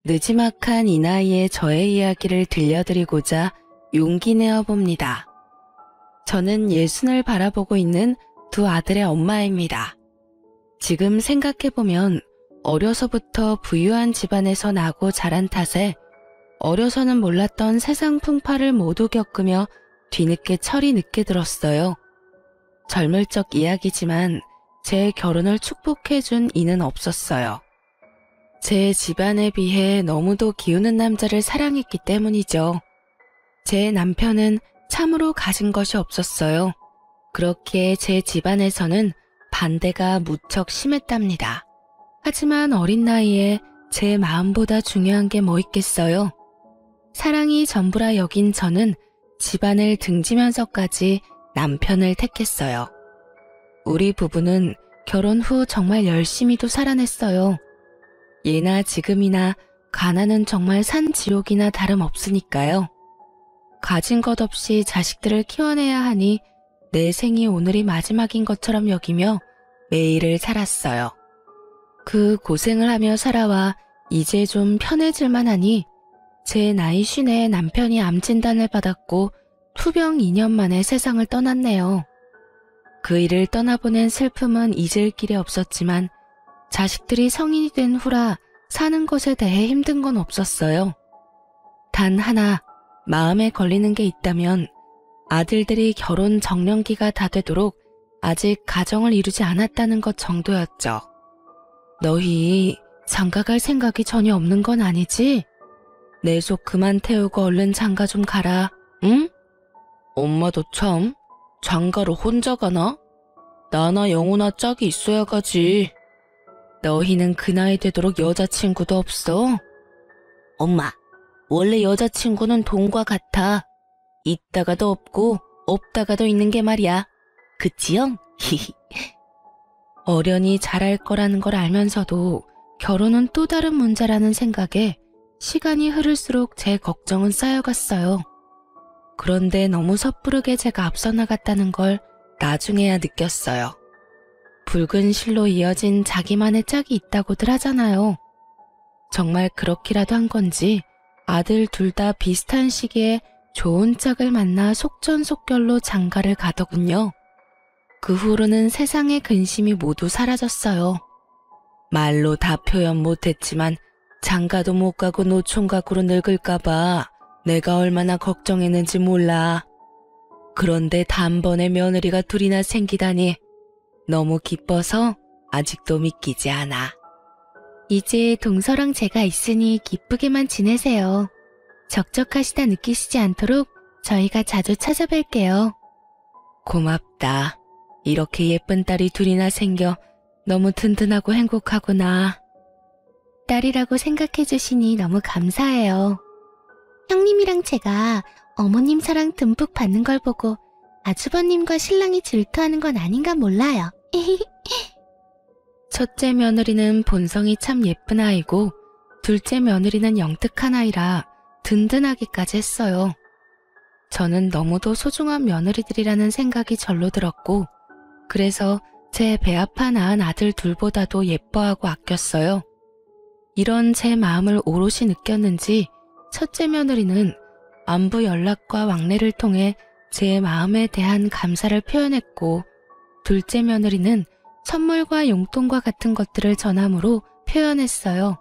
느지막한 이 나이에 저의 이야기를 들려드리고자 용기 내어 봅니다. 저는 예순을 바라보고 있는 두 아들의 엄마입니다. 지금 생각해보면 어려서부터 부유한 집안에서 나고 자란 탓에 어려서는 몰랐던 세상 풍파를 모두 겪으며 뒤늦게 철이 늦게 들었어요. 젊을 적 이야기지만 제 결혼을 축복해준 이는 없었어요. 제 집안에 비해 너무도 기우는 남자를 사랑했기 때문이죠. 제 남편은 참으로 가진 것이 없었어요. 그렇기에 제 집안에서는 반대가 무척 심했답니다. 하지만 어린 나이에 제 마음보다 중요한 게 뭐 있겠어요. 사랑이 전부라 여긴 저는 집안을 등지면서까지 남편을 택했어요. 우리 부부는 결혼 후 정말 열심히도 살아냈어요. 예나 지금이나 가난은 정말 산 지옥이나 다름없으니까요. 가진 것 없이 자식들을 키워내야 하니 내 생이 오늘이 마지막인 것처럼 여기며 매일을 살았어요. 그 고생을 하며 살아와 이제 좀 편해질만 하니 제 나이 50에 남편이 암 진단을 받았고 투병 2년 만에 세상을 떠났네요. 그 일을 떠나보낸 슬픔은 잊을 길이 없었지만 자식들이 성인이 된 후라 사는 것에 대해 힘든 건 없었어요. 단 하나 마음에 걸리는 게 있다면 아들들이 결혼 정년기가 다 되도록 아직 가정을 이루지 않았다는 것 정도였죠. 너희 장가갈 생각이 전혀 없는 건 아니지? 내 속 그만 태우고 얼른 장가 좀 가라, 응? 엄마도 참 장가를 혼자 가나? 나나 영훈아 짝이 있어야 가지. 너희는 그 나이 되도록 여자친구도 없어? 엄마, 원래 여자친구는 돈과 같아. 있다가도 없고 없다가도 있는 게 말이야. 그치 형? 어련히 잘할 거라는 걸 알면서도 결혼은 또 다른 문제라는 생각에 시간이 흐를수록 제 걱정은 쌓여갔어요. 그런데 너무 섣부르게 제가 앞서 나갔다는 걸 나중에야 느꼈어요. 붉은 실로 이어진 자기만의 짝이 있다고들 하잖아요. 정말 그렇기라도 한 건지 아들 둘 다 비슷한 시기에 좋은 짝을 만나 속전속결로 장가를 가더군요. 그 후로는 세상의 근심이 모두 사라졌어요. 말로 다 표현 못했지만 장가도 못 가고 노총각으로 늙을까봐 내가 얼마나 걱정했는지 몰라. 그런데 단번에 며느리가 둘이나 생기다니 너무 기뻐서 아직도 믿기지 않아. 이제 동서랑 제가 있으니 기쁘게만 지내세요. 적적하시다 느끼시지 않도록 저희가 자주 찾아뵐게요. 고맙다. 이렇게 예쁜 딸이 둘이나 생겨 너무 든든하고 행복하구나. 딸이라고 생각해 주시니 너무 감사해요. 형님이랑 제가 어머님 사랑 듬뿍 받는 걸 보고 아주버님과 신랑이 질투하는 건 아닌가 몰라요. 첫째 며느리는 본성이 참 예쁜 아이고 둘째 며느리는 영특한 아이라 든든하기까지 했어요. 저는 너무도 소중한 며느리들이라는 생각이 절로 들었고 그래서 제 배 아파 낳은 아들 둘보다도 예뻐하고 아꼈어요. 이런 제 마음을 오롯이 느꼈는지 첫째 며느리는 안부 연락과 왕래를 통해 제 마음에 대한 감사를 표현했고 둘째 며느리는 선물과 용돈과 같은 것들을 전함으로 표현했어요.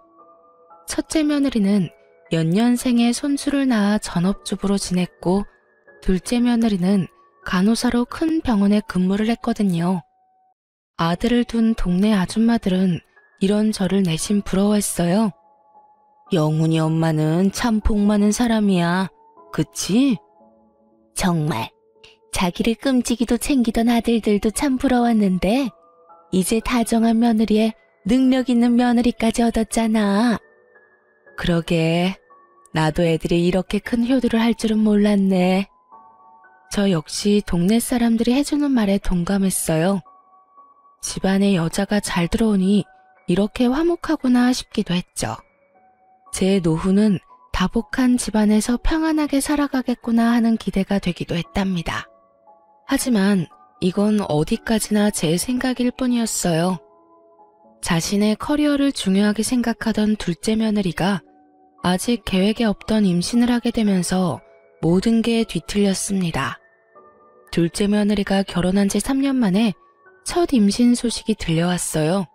첫째 며느리는 연년생에 손주를 낳아 전업주부로 지냈고 둘째 며느리는 간호사로 큰 병원에 근무를 했거든요. 아들을 둔 동네 아줌마들은 이런 저를 내심 부러워했어요. 영훈이 엄마는 참 복 많은 사람이야. 그치? 정말 자기를 끔찍이도 챙기던 아들들도 참 부러웠는데 이제 다정한 며느리에 능력 있는 며느리까지 얻었잖아. 그러게 나도 애들이 이렇게 큰 효도를 할 줄은 몰랐네. 저 역시 동네 사람들이 해주는 말에 동감했어요. 집안에 여자가 잘 들어오니 이렇게 화목하구나 싶기도 했죠. 제 노후는 다복한 집안에서 평안하게 살아가겠구나 하는 기대가 되기도 했답니다. 하지만 이건 어디까지나 제 생각일 뿐이었어요. 자신의 커리어를 중요하게 생각하던 둘째 며느리가 아직 계획에 없던 임신을 하게 되면서 모든 게 뒤틀렸습니다. 둘째 며느리가 결혼한 지 3년 만에 첫 임신 소식이 들려왔어요.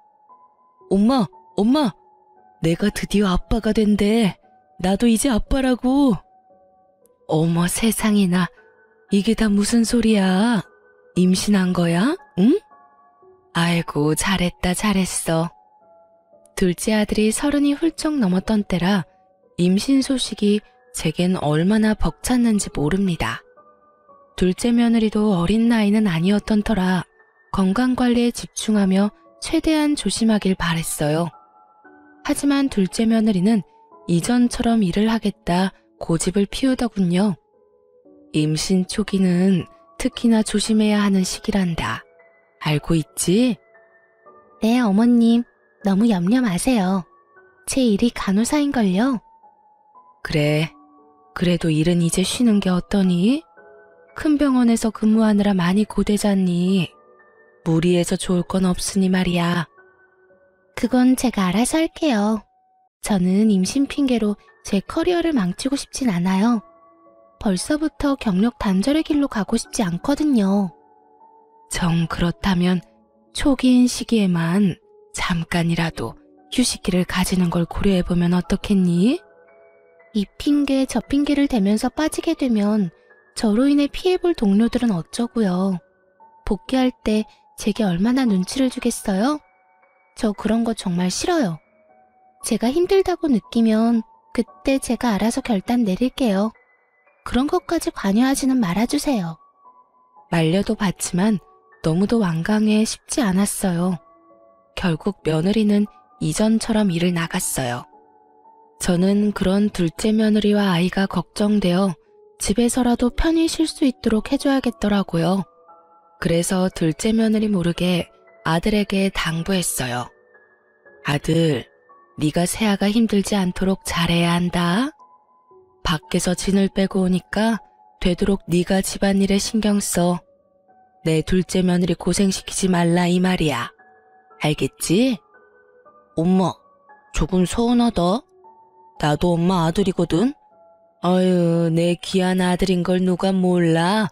엄마, 엄마! 내가 드디어 아빠가 된대. 나도 이제 아빠라고. 어머 세상에나. 이게 다 무슨 소리야? 임신한 거야? 응? 아이고 잘했다 잘했어. 둘째 아들이 30이 훌쩍 넘었던 때라 임신 소식이 제겐 얼마나 벅찼는지 모릅니다. 둘째 며느리도 어린 나이는 아니었던 터라 건강관리에 집중하며 최대한 조심하길 바랬어요. 하지만 둘째 며느리는 이전처럼 일을 하겠다 고집을 피우더군요. 임신 초기는 특히나 조심해야 하는 시기란다. 알고 있지? 네, 어머님. 너무 염려 마세요. 제 일이 간호사인걸요. 그래. 그래도 일은 이제 쉬는 게 어떠니? 큰 병원에서 근무하느라 많이 고되잖니. 무리해서 좋을 건 없으니 말이야. 그건 제가 알아서 할게요. 저는 임신 핑계로 제 커리어를 망치고 싶진 않아요. 벌써부터 경력 단절의 길로 가고 싶지 않거든요. 정 그렇다면 초기인 시기에만 잠깐이라도 휴식기를 가지는 걸 고려해보면 어떻겠니? 이 핑계 저 핑계를 대면서 빠지게 되면 저로 인해 피해볼 동료들은 어쩌고요. 복귀할 때 제게 얼마나 눈치를 주겠어요? 저 그런 거 정말 싫어요. 제가 힘들다고 느끼면 그때 제가 알아서 결단 내릴게요. 그런 것까지 관여하지는 말아주세요. 말려도 봤지만 너무도 완강해 쉽지 않았어요. 결국 며느리는 이전처럼 일을 나갔어요. 저는 그런 둘째 며느리와 아이가 걱정되어 집에서라도 편히 쉴 수 있도록 해줘야겠더라고요. 그래서 둘째 며느리 모르게 아들에게 당부했어요. 아들, 네가 새아가 힘들지 않도록 잘해야 한다. 밖에서 진을 빼고 오니까 되도록 네가 집안일에 신경 써. 내 둘째 며느리 고생시키지 말라 이 말이야. 알겠지? 엄마, 조금 서운하다. 나도 엄마 아들이거든. 어휴, 내 귀한 아들인 걸 누가 몰라.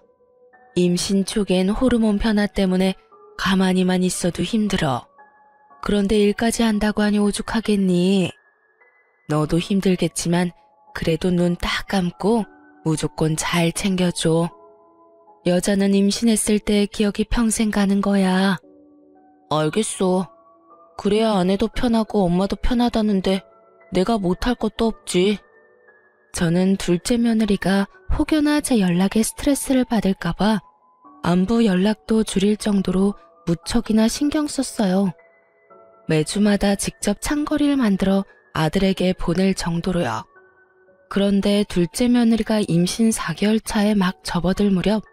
임신 초기엔 호르몬 변화 때문에 가만히만 있어도 힘들어. 그런데 일까지 한다고 하니 오죽하겠니? 너도 힘들겠지만 그래도 눈 딱 감고 무조건 잘 챙겨줘. 여자는 임신했을 때의 기억이 평생 가는 거야. 알겠어. 그래야 아내도 편하고 엄마도 편하다는데 내가 못할 것도 없지. 저는 둘째 며느리가 혹여나 제 연락에 스트레스를 받을까봐 안부 연락도 줄일 정도로 무척이나 신경 썼어요. 매주마다 직접 창거리를 만들어 아들에게 보낼 정도로요. 그런데 둘째 며느리가 임신 4개월 차에 막 접어들 무렵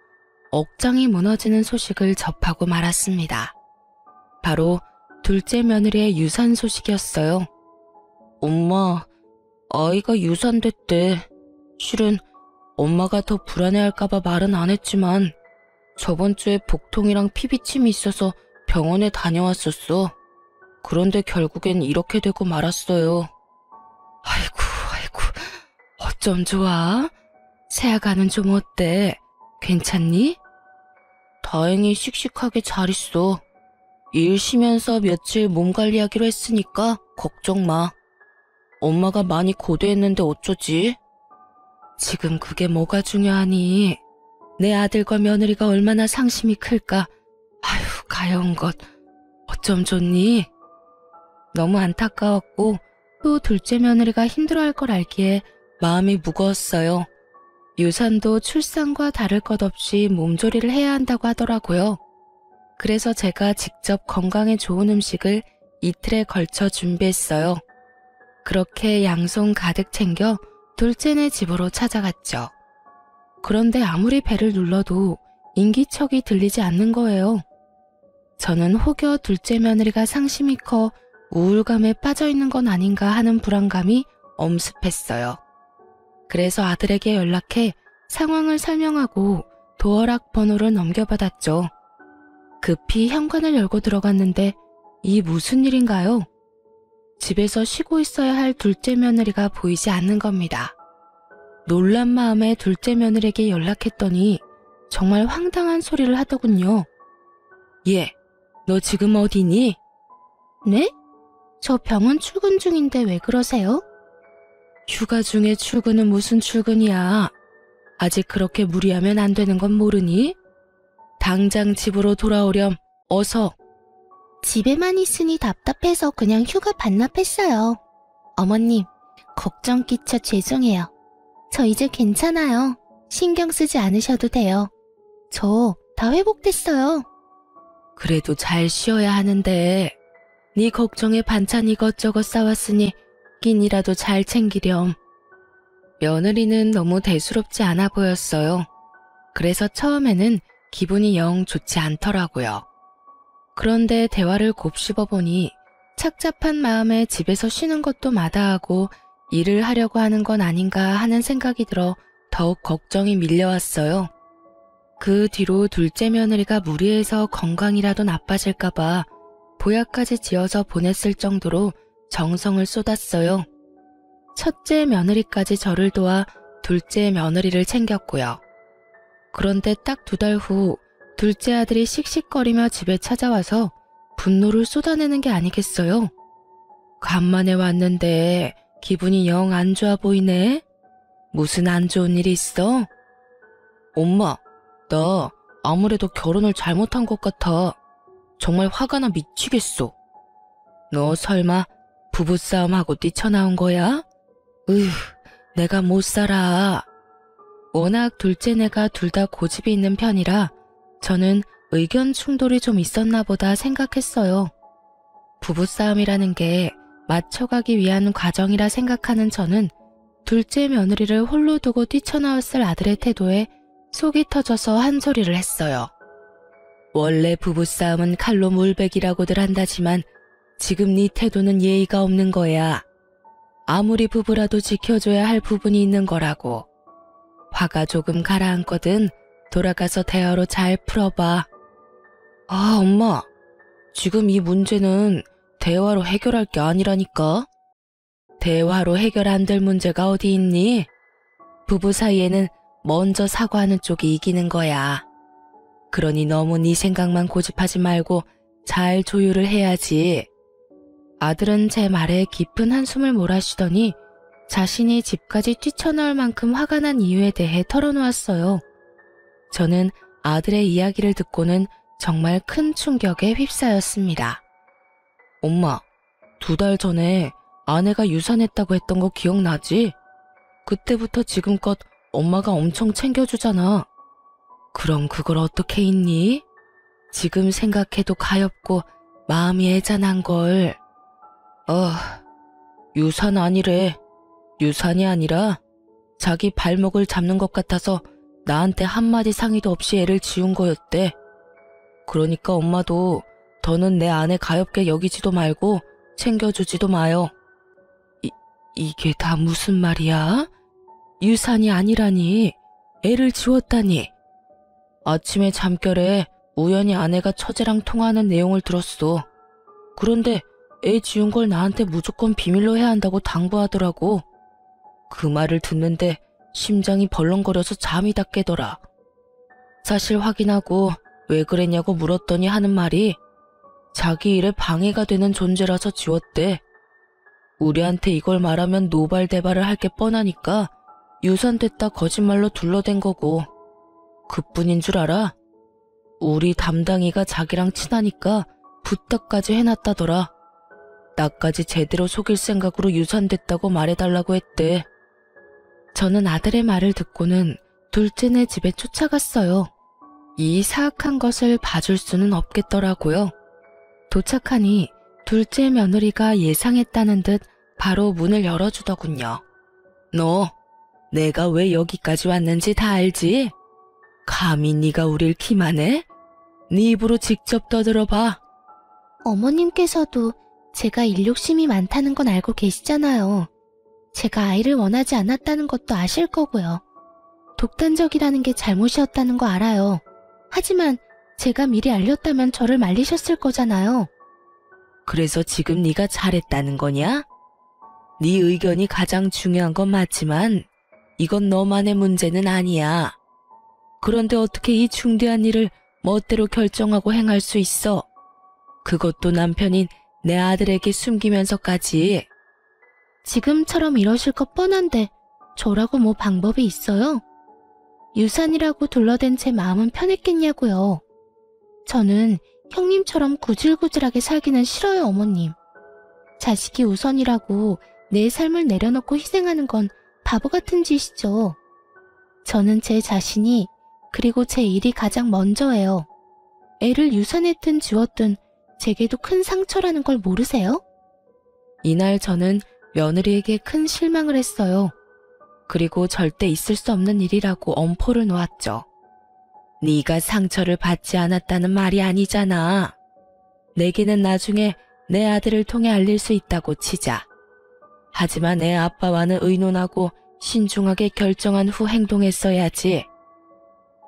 억장이 무너지는 소식을 접하고 말았습니다. 바로 둘째 며느리의 유산 소식이었어요. 엄마, 아이가 유산됐대. 실은 엄마가 더 불안해할까봐 말은 안 했지만 저번 주에 복통이랑 피비침이 있어서 병원에 다녀왔었어. 그런데 결국엔 이렇게 되고 말았어요. 아이고, 어쩜 좋아? 새아가는 좀 어때? 괜찮니? 다행히 씩씩하게 잘 있어. 일 쉬면서 며칠 몸 관리하기로 했으니까 걱정 마. 엄마가 많이 고대했는데 어쩌지? 지금 그게 뭐가 중요하니? 내 아들과 며느리가 얼마나 상심이 클까? 아휴, 가여운 것. 어쩜 좋니? 너무 안타까웠고 또 둘째 며느리가 힘들어할 걸 알기에 마음이 무거웠어요. 유산도 출산과 다를 것 없이 몸조리를 해야 한다고 하더라고요. 그래서 제가 직접 건강에 좋은 음식을 이틀에 걸쳐 준비했어요. 그렇게 양손 가득 챙겨 둘째네 집으로 찾아갔죠. 그런데 아무리 배를 눌러도 인기척이 들리지 않는 거예요. 저는 혹여 둘째 며느리가 상심이 커 우울감에 빠져 있는 건 아닌가 하는 불안감이 엄습했어요. 그래서 아들에게 연락해 상황을 설명하고 도어락 번호를 넘겨받았죠. 급히 현관을 열고 들어갔는데 이 무슨 일인가요? 집에서 쉬고 있어야 할 둘째 며느리가 보이지 않는 겁니다. 놀란 마음에 둘째 며느리에게 연락했더니 정말 황당한 소리를 하더군요. 얘, 너 지금 어디니? 네? 저 병원 출근 중인데 왜 그러세요? 휴가 중에 출근은 무슨 출근이야. 아직 그렇게 무리하면 안 되는 건 모르니? 당장 집으로 돌아오렴. 어서. 집에만 있으니 답답해서 그냥 휴가 반납했어요. 어머님, 걱정 끼쳐 죄송해요. 저 이제 괜찮아요. 신경 쓰지 않으셔도 돼요. 저 다 회복됐어요. 그래도 잘 쉬어야 하는데. 네 걱정에 반찬 이것저것 싸왔으니 끼니라도 잘 챙기렴. 며느리는 너무 대수롭지 않아 보였어요. 그래서 처음에는 기분이 영 좋지 않더라고요. 그런데 대화를 곱씹어 보니 착잡한 마음에 집에서 쉬는 것도 마다하고 일을 하려고 하는 건 아닌가 하는 생각이 들어 더욱 걱정이 밀려왔어요. 그 뒤로 둘째 며느리가 무리해서 건강이라도 나빠질까봐 보약까지 지어서 보냈을 정도로 정성을 쏟았어요. 첫째 며느리까지 저를 도와 둘째 며느리를 챙겼고요. 그런데 딱 2달 후 둘째 아들이 씩씩거리며 집에 찾아와서 분노를 쏟아내는 게 아니겠어요? 간만에 왔는데 기분이 영 안 좋아 보이네? 무슨 안 좋은 일이 있어? 엄마, 나 아무래도 결혼을 잘못한 것 같아. 정말 화가 나 미치겠어. 너 설마 부부싸움하고 뛰쳐나온 거야? 내가 못 살아. 워낙 둘째네가 둘 다 고집이 있는 편이라 저는 의견 충돌이 좀 있었나 보다 생각했어요. 부부싸움이라는 게 맞춰가기 위한 과정이라 생각하는 저는 둘째 며느리를 홀로 두고 뛰쳐나왔을 아들의 태도에 속이 터져서 한 소리를 했어요. 원래 부부싸움은 칼로 물베기라고들 한다지만 지금 네 태도는 예의가 없는 거야. 아무리 부부라도 지켜줘야 할 부분이 있는 거라고. 화가 조금 가라앉거든 돌아가서 대화로 잘 풀어봐. 아, 엄마. 지금 이 문제는 대화로 해결할 게 아니라니까. 대화로 해결 안 될 문제가 어디 있니? 부부 사이에는 먼저 사과하는 쪽이 이기는 거야. 그러니 너무 네 생각만 고집하지 말고 잘 조율을 해야지. 아들은 제 말에 깊은 한숨을 몰아쉬더니 자신이 집까지 뛰쳐나올 만큼 화가 난 이유에 대해 털어놓았어요. 저는 아들의 이야기를 듣고는 정말 큰 충격에 휩싸였습니다. 엄마, 2달 전에 아내가 유산했다고 했던 거 기억나지? 그때부터 지금껏 엄마가 엄청 챙겨주잖아. 그럼 그걸 어떻게 잊니? 지금 생각해도 가엾고 마음이 애잔한걸. 유산 아니래. 유산이 아니라 자기 발목을 잡는 것 같아서 나한테 한마디 상의도 없이 애를 지운 거였대. 그러니까 엄마도 더는 내 아내 가엾게 여기지도 말고 챙겨주지도 마요. 이게 다 무슨 말이야? 유산이 아니라니. 애를 지웠다니. 아침에 잠결에 우연히 아내가 처제랑 통화하는 내용을 들었어. 그런데 애 지운 걸 나한테 무조건 비밀로 해야 한다고 당부하더라고. 그 말을 듣는데 심장이 벌렁거려서 잠이 다 깨더라. 사실 확인하고 왜 그랬냐고 물었더니 하는 말이 자기 일에 방해가 되는 존재라서 지웠대. 우리한테 이걸 말하면 노발대발을 할 게 뻔하니까 유산됐다 거짓말로 둘러댄 거고. 그뿐인 줄 알아? 우리 담당이가 자기랑 친하니까 부탁까지 해놨다더라. 나까지 제대로 속일 생각으로 유산됐다고 말해달라고 했대. 저는 아들의 말을 듣고는 둘째네 집에 쫓아갔어요. 이 사악한 것을 봐줄 수는 없겠더라고요. 도착하니 둘째 며느리가 예상했다는 듯 바로 문을 열어주더군요. 너, 내가 왜 여기까지 왔는지 다 알지? 감히 네가 우릴 기만해? 네 입으로 직접 떠들어봐. 어머님께서도 제가 일욕심이 많다는 건 알고 계시잖아요. 제가 아이를 원하지 않았다는 것도 아실 거고요. 독단적이라는 게 잘못이었다는 거 알아요. 하지만 제가 미리 알렸다면 저를 말리셨을 거잖아요. 그래서 지금 네가 잘했다는 거냐? 네 의견이 가장 중요한 건 맞지만 이건 너만의 문제는 아니야. 그런데 어떻게 이 중대한 일을 멋대로 결정하고 행할 수 있어? 그것도 남편인 내 아들에게 숨기면서까지. 지금처럼 이러실 것 뻔한데 저라고 뭐 방법이 있어요? 유산이라고 둘러댄 제 마음은 편했겠냐고요. 저는 형님처럼 구질구질하게 살기는 싫어요, 어머님. 자식이 우선이라고 내 삶을 내려놓고 희생하는 건 바보 같은 짓이죠. 저는 제 자신이 그리고 제 일이 가장 먼저예요. 애를 유산했든 지웠든 제게도 큰 상처라는 걸 모르세요? 이날 저는 며느리에게 큰 실망을 했어요. 그리고 절대 있을 수 없는 일이라고 엄포를 놓았죠. 네가 상처를 받지 않았다는 말이 아니잖아. 내게는 나중에 내 아들을 통해 알릴 수 있다고 치자. 하지만 애 아빠와는 의논하고 신중하게 결정한 후 행동했어야지.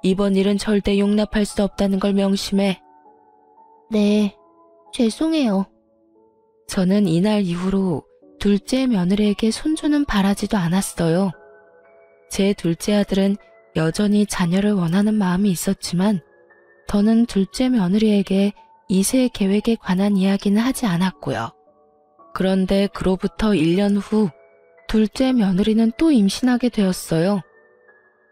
이번 일은 절대 용납할 수 없다는 걸 명심해. 네, 죄송해요. 저는 이날 이후로 둘째 며느리에게 손주는 바라지도 않았어요. 제 둘째 아들은 여전히 자녀를 원하는 마음이 있었지만 더는 둘째 며느리에게 이세 계획에 관한 이야기는 하지 않았고요. 그런데 그로부터 1년 후 둘째 며느리는 또 임신하게 되었어요.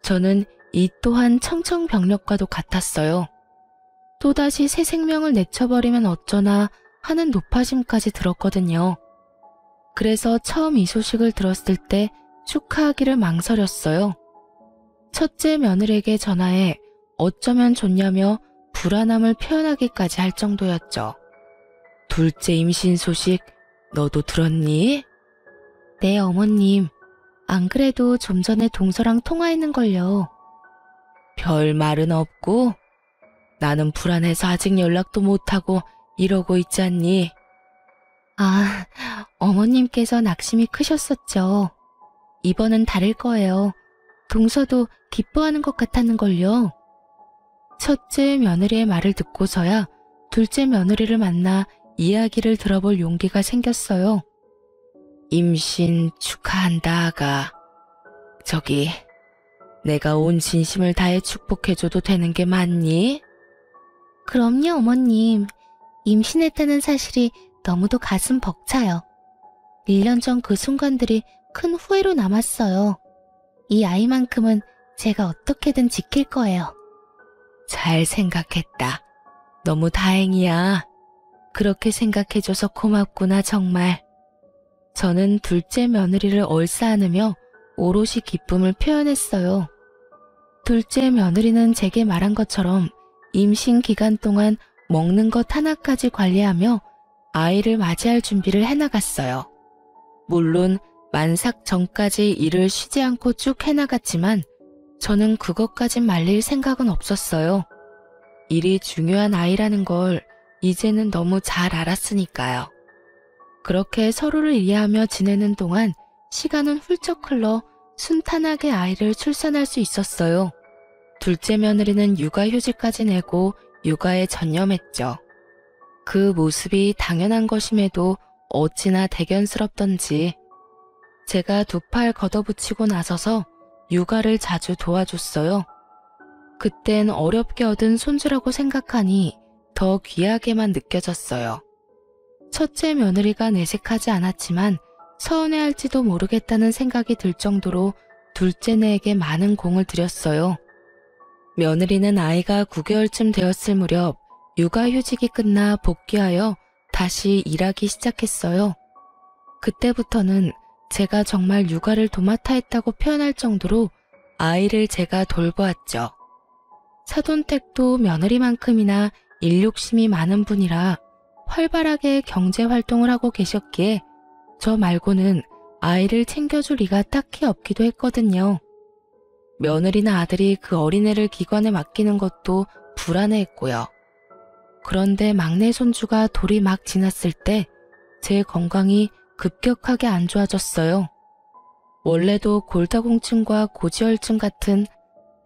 저는 이 또한 청천벽력과도 같았어요. 또다시 새 생명을 내쳐버리면 어쩌나 하는 노파심까지 들었거든요. 그래서 처음 이 소식을 들었을 때 축하하기를 망설였어요. 첫째 며느리에게 전화해 어쩌면 좋냐며 불안함을 표현하기까지 할 정도였죠. 둘째 임신 소식 너도 들었니? 네, 어머님. 안 그래도 좀 전에 동서랑 통화했는걸요. 별 말은 없고? 나는 불안해서 아직 연락도 못하고 이러고 있지 않니? 아, 어머님께서 낙심이 크셨었죠. 이번은 다를 거예요. 동서도 기뻐하는 것 같았는걸요. 첫째 며느리의 말을 듣고서야 둘째 며느리를 만나 이야기를 들어볼 용기가 생겼어요. 임신 축하한다, 아가. 저기, 내가 온 진심을 다해 축복해줘도 되는 게 맞니? 그럼요, 어머님. 임신했다는 사실이 너무도 가슴 벅차요. 1년 전 그 순간들이 큰 후회로 남았어요. 이 아이만큼은 제가 어떻게든 지킬 거예요. 잘 생각했다. 너무 다행이야. 그렇게 생각해줘서 고맙구나, 정말. 저는 둘째 며느리를 얼싸안으며 오롯이 기쁨을 표현했어요. 둘째 며느리는 제게 말한 것처럼 임신 기간 동안 먹는 것 하나까지 관리하며 아이를 맞이할 준비를 해나갔어요. 물론 만삭 전까지 일을 쉬지 않고 쭉 해나갔지만 저는 그것까진 말릴 생각은 없었어요. 일이 중요한 아이라는 걸 이제는 너무 잘 알았으니까요. 그렇게 서로를 이해하며 지내는 동안 시간은 훌쩍 흘러 순탄하게 아이를 출산할 수 있었어요. 둘째 며느리는 육아휴직까지 내고 육아에 전념했죠. 그 모습이 당연한 것임에도 어찌나 대견스럽던지 제가 두 팔 걷어붙이고 나서서 육아를 자주 도와줬어요. 그땐 어렵게 얻은 손주라고 생각하니 더 귀하게만 느껴졌어요. 첫째 며느리가 내색하지 않았지만 서운해할지도 모르겠다는 생각이 들 정도로 둘째네에게 많은 공을 들였어요. 며느리는 아이가 9개월쯤 되었을 무렵 육아휴직이 끝나 복귀하여 다시 일하기 시작했어요. 그때부터는 제가 정말 육아를 도맡아 했다고 표현할 정도로 아이를 제가 돌보았죠. 사돈댁도 며느리만큼이나 일욕심이 많은 분이라 활발하게 경제활동을 하고 계셨기에 저 말고는 아이를 챙겨줄 리가 딱히 없기도 했거든요. 며느리나 아들이 그 어린애를 기관에 맡기는 것도 불안해했고요. 그런데 막내 손주가 돌이 막 지났을 때 제 건강이 급격하게 안 좋아졌어요. 원래도 골다공증과 고지혈증 같은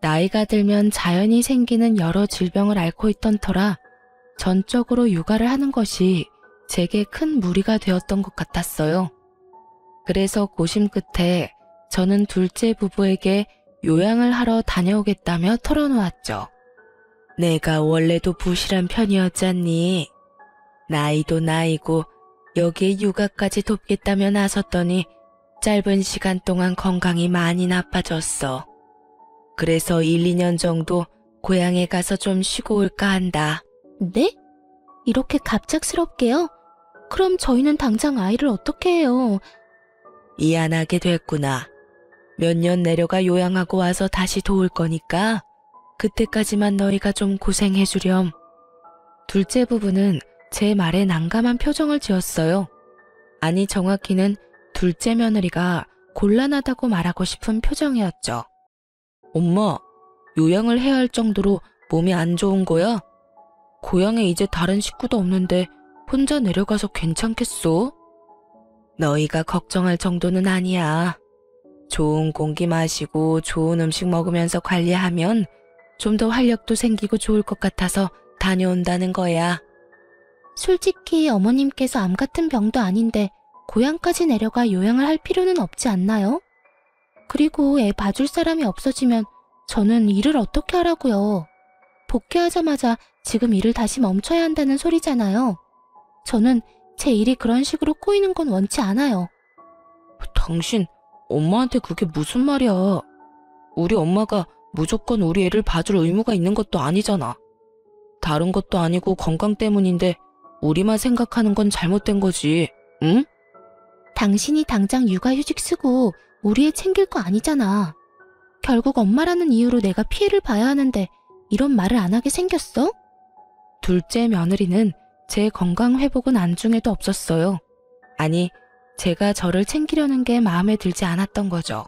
나이가 들면 자연히 생기는 여러 질병을 앓고 있던 터라 전적으로 육아를 하는 것이 제게 큰 무리가 되었던 것 같았어요. 그래서 고심 끝에 저는 둘째 부부에게 요양을 하러 다녀오겠다며 털어놓았죠. 내가 원래도 부실한 편이었잖니. 나이도 나이고 여기에 육아까지 돕겠다며 나섰더니 짧은 시간 동안 건강이 많이 나빠졌어. 그래서 1, 2년 정도 고향에 가서 좀 쉬고 올까 한다. 네? 이렇게 갑작스럽게요? 그럼 저희는 당장 아이를 어떻게 해요? 미안하게 됐구나. 몇 년 내려가 요양하고 와서 다시 도울 거니까 그때까지만 너희가 좀 고생해 주렴. 둘째 부부는 제 말에 난감한 표정을 지었어요. 아니, 정확히는 둘째 며느리가 곤란하다고 말하고 싶은 표정이었죠. 엄마, 요양을 해야 할 정도로 몸이 안 좋은 거야? 고향에 이제 다른 식구도 없는데 혼자 내려가서 괜찮겠어? 너희가 걱정할 정도는 아니야. 좋은 공기 마시고 좋은 음식 먹으면서 관리하면 좀 더 활력도 생기고 좋을 것 같아서 다녀온다는 거야. 솔직히 어머님께서 암 같은 병도 아닌데 고향까지 내려가 요양을 할 필요는 없지 않나요? 그리고 애 봐줄 사람이 없어지면 저는 일을 어떻게 하라고요? 복귀하자마자 지금 일을 다시 멈춰야 한다는 소리잖아요. 저는 제 일이 그런 식으로 꼬이는 건 원치 않아요. 당신 엄마한테 그게 무슨 말이야. 우리 엄마가 무조건 우리 애를 봐줄 의무가 있는 것도 아니잖아. 다른 것도 아니고 건강 때문인데 우리만 생각하는 건 잘못된 거지, 응? 당신이 당장 육아휴직 쓰고 우리 애 챙길 거 아니잖아. 결국 엄마라는 이유로 내가 피해를 봐야 하는데 이런 말을 안 하게 생겼어? 둘째 며느리는 제 건강 회복은 안중에도 없었어요. 아니, 제가 저를 챙기려는 게 마음에 들지 않았던 거죠.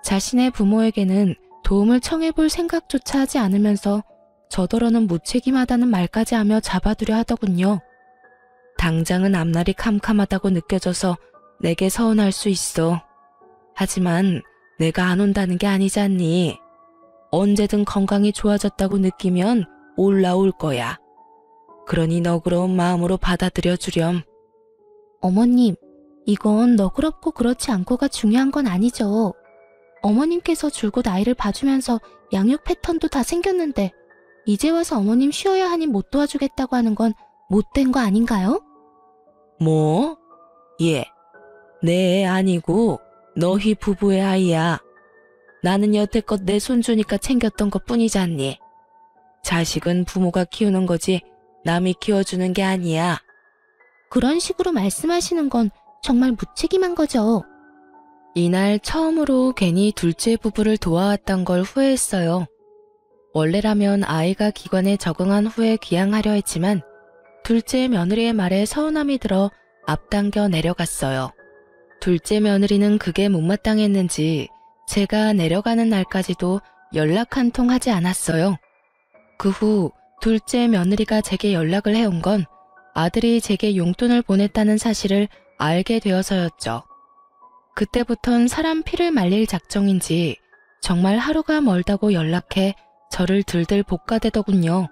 자신의 부모에게는 도움을 청해볼 생각조차 하지 않으면서 저더러는 무책임하다는 말까지 하며 잡아두려 하더군요. 당장은 앞날이 캄캄하다고 느껴져서 내게 서운할 수 있어. 하지만 내가 안 온다는 게 아니잖니. 언제든 건강이 좋아졌다고 느끼면 올라올 거야. 그러니 너그러운 마음으로 받아들여 주렴. 어머님, 이건 너그럽고 그렇지 않고가 중요한 건 아니죠. 어머님께서 줄곧 아이를 봐주면서 양육 패턴도 다 생겼는데 이제 와서 어머님 쉬어야 하니 못 도와주겠다고 하는 건 못된 거 아닌가요? 뭐? 예, 내 애 아니고 너희 부부의 아이야. 나는 여태껏 내 손주니까 챙겼던 것 뿐이잖니. 자식은 부모가 키우는 거지 남이 키워주는 게 아니야. 그런 식으로 말씀하시는 건 정말 무책임한 거죠. 이날 처음으로 괜히 둘째 부부를 도와왔던 걸 후회했어요. 원래라면 아이가 기관에 적응한 후에 귀향하려 했지만 둘째 며느리의 말에 서운함이 들어 앞당겨 내려갔어요. 둘째 며느리는 그게 못마땅했는지 제가 내려가는 날까지도 연락 한 통 하지 않았어요. 그 후 둘째 며느리가 제게 연락을 해온 건 아들이 제게 용돈을 보냈다는 사실을 알게 되어서였죠. 그때부턴 사람 피를 말릴 작정인지 정말 하루가 멀다고 연락해 저를 들들 볶아대더군요.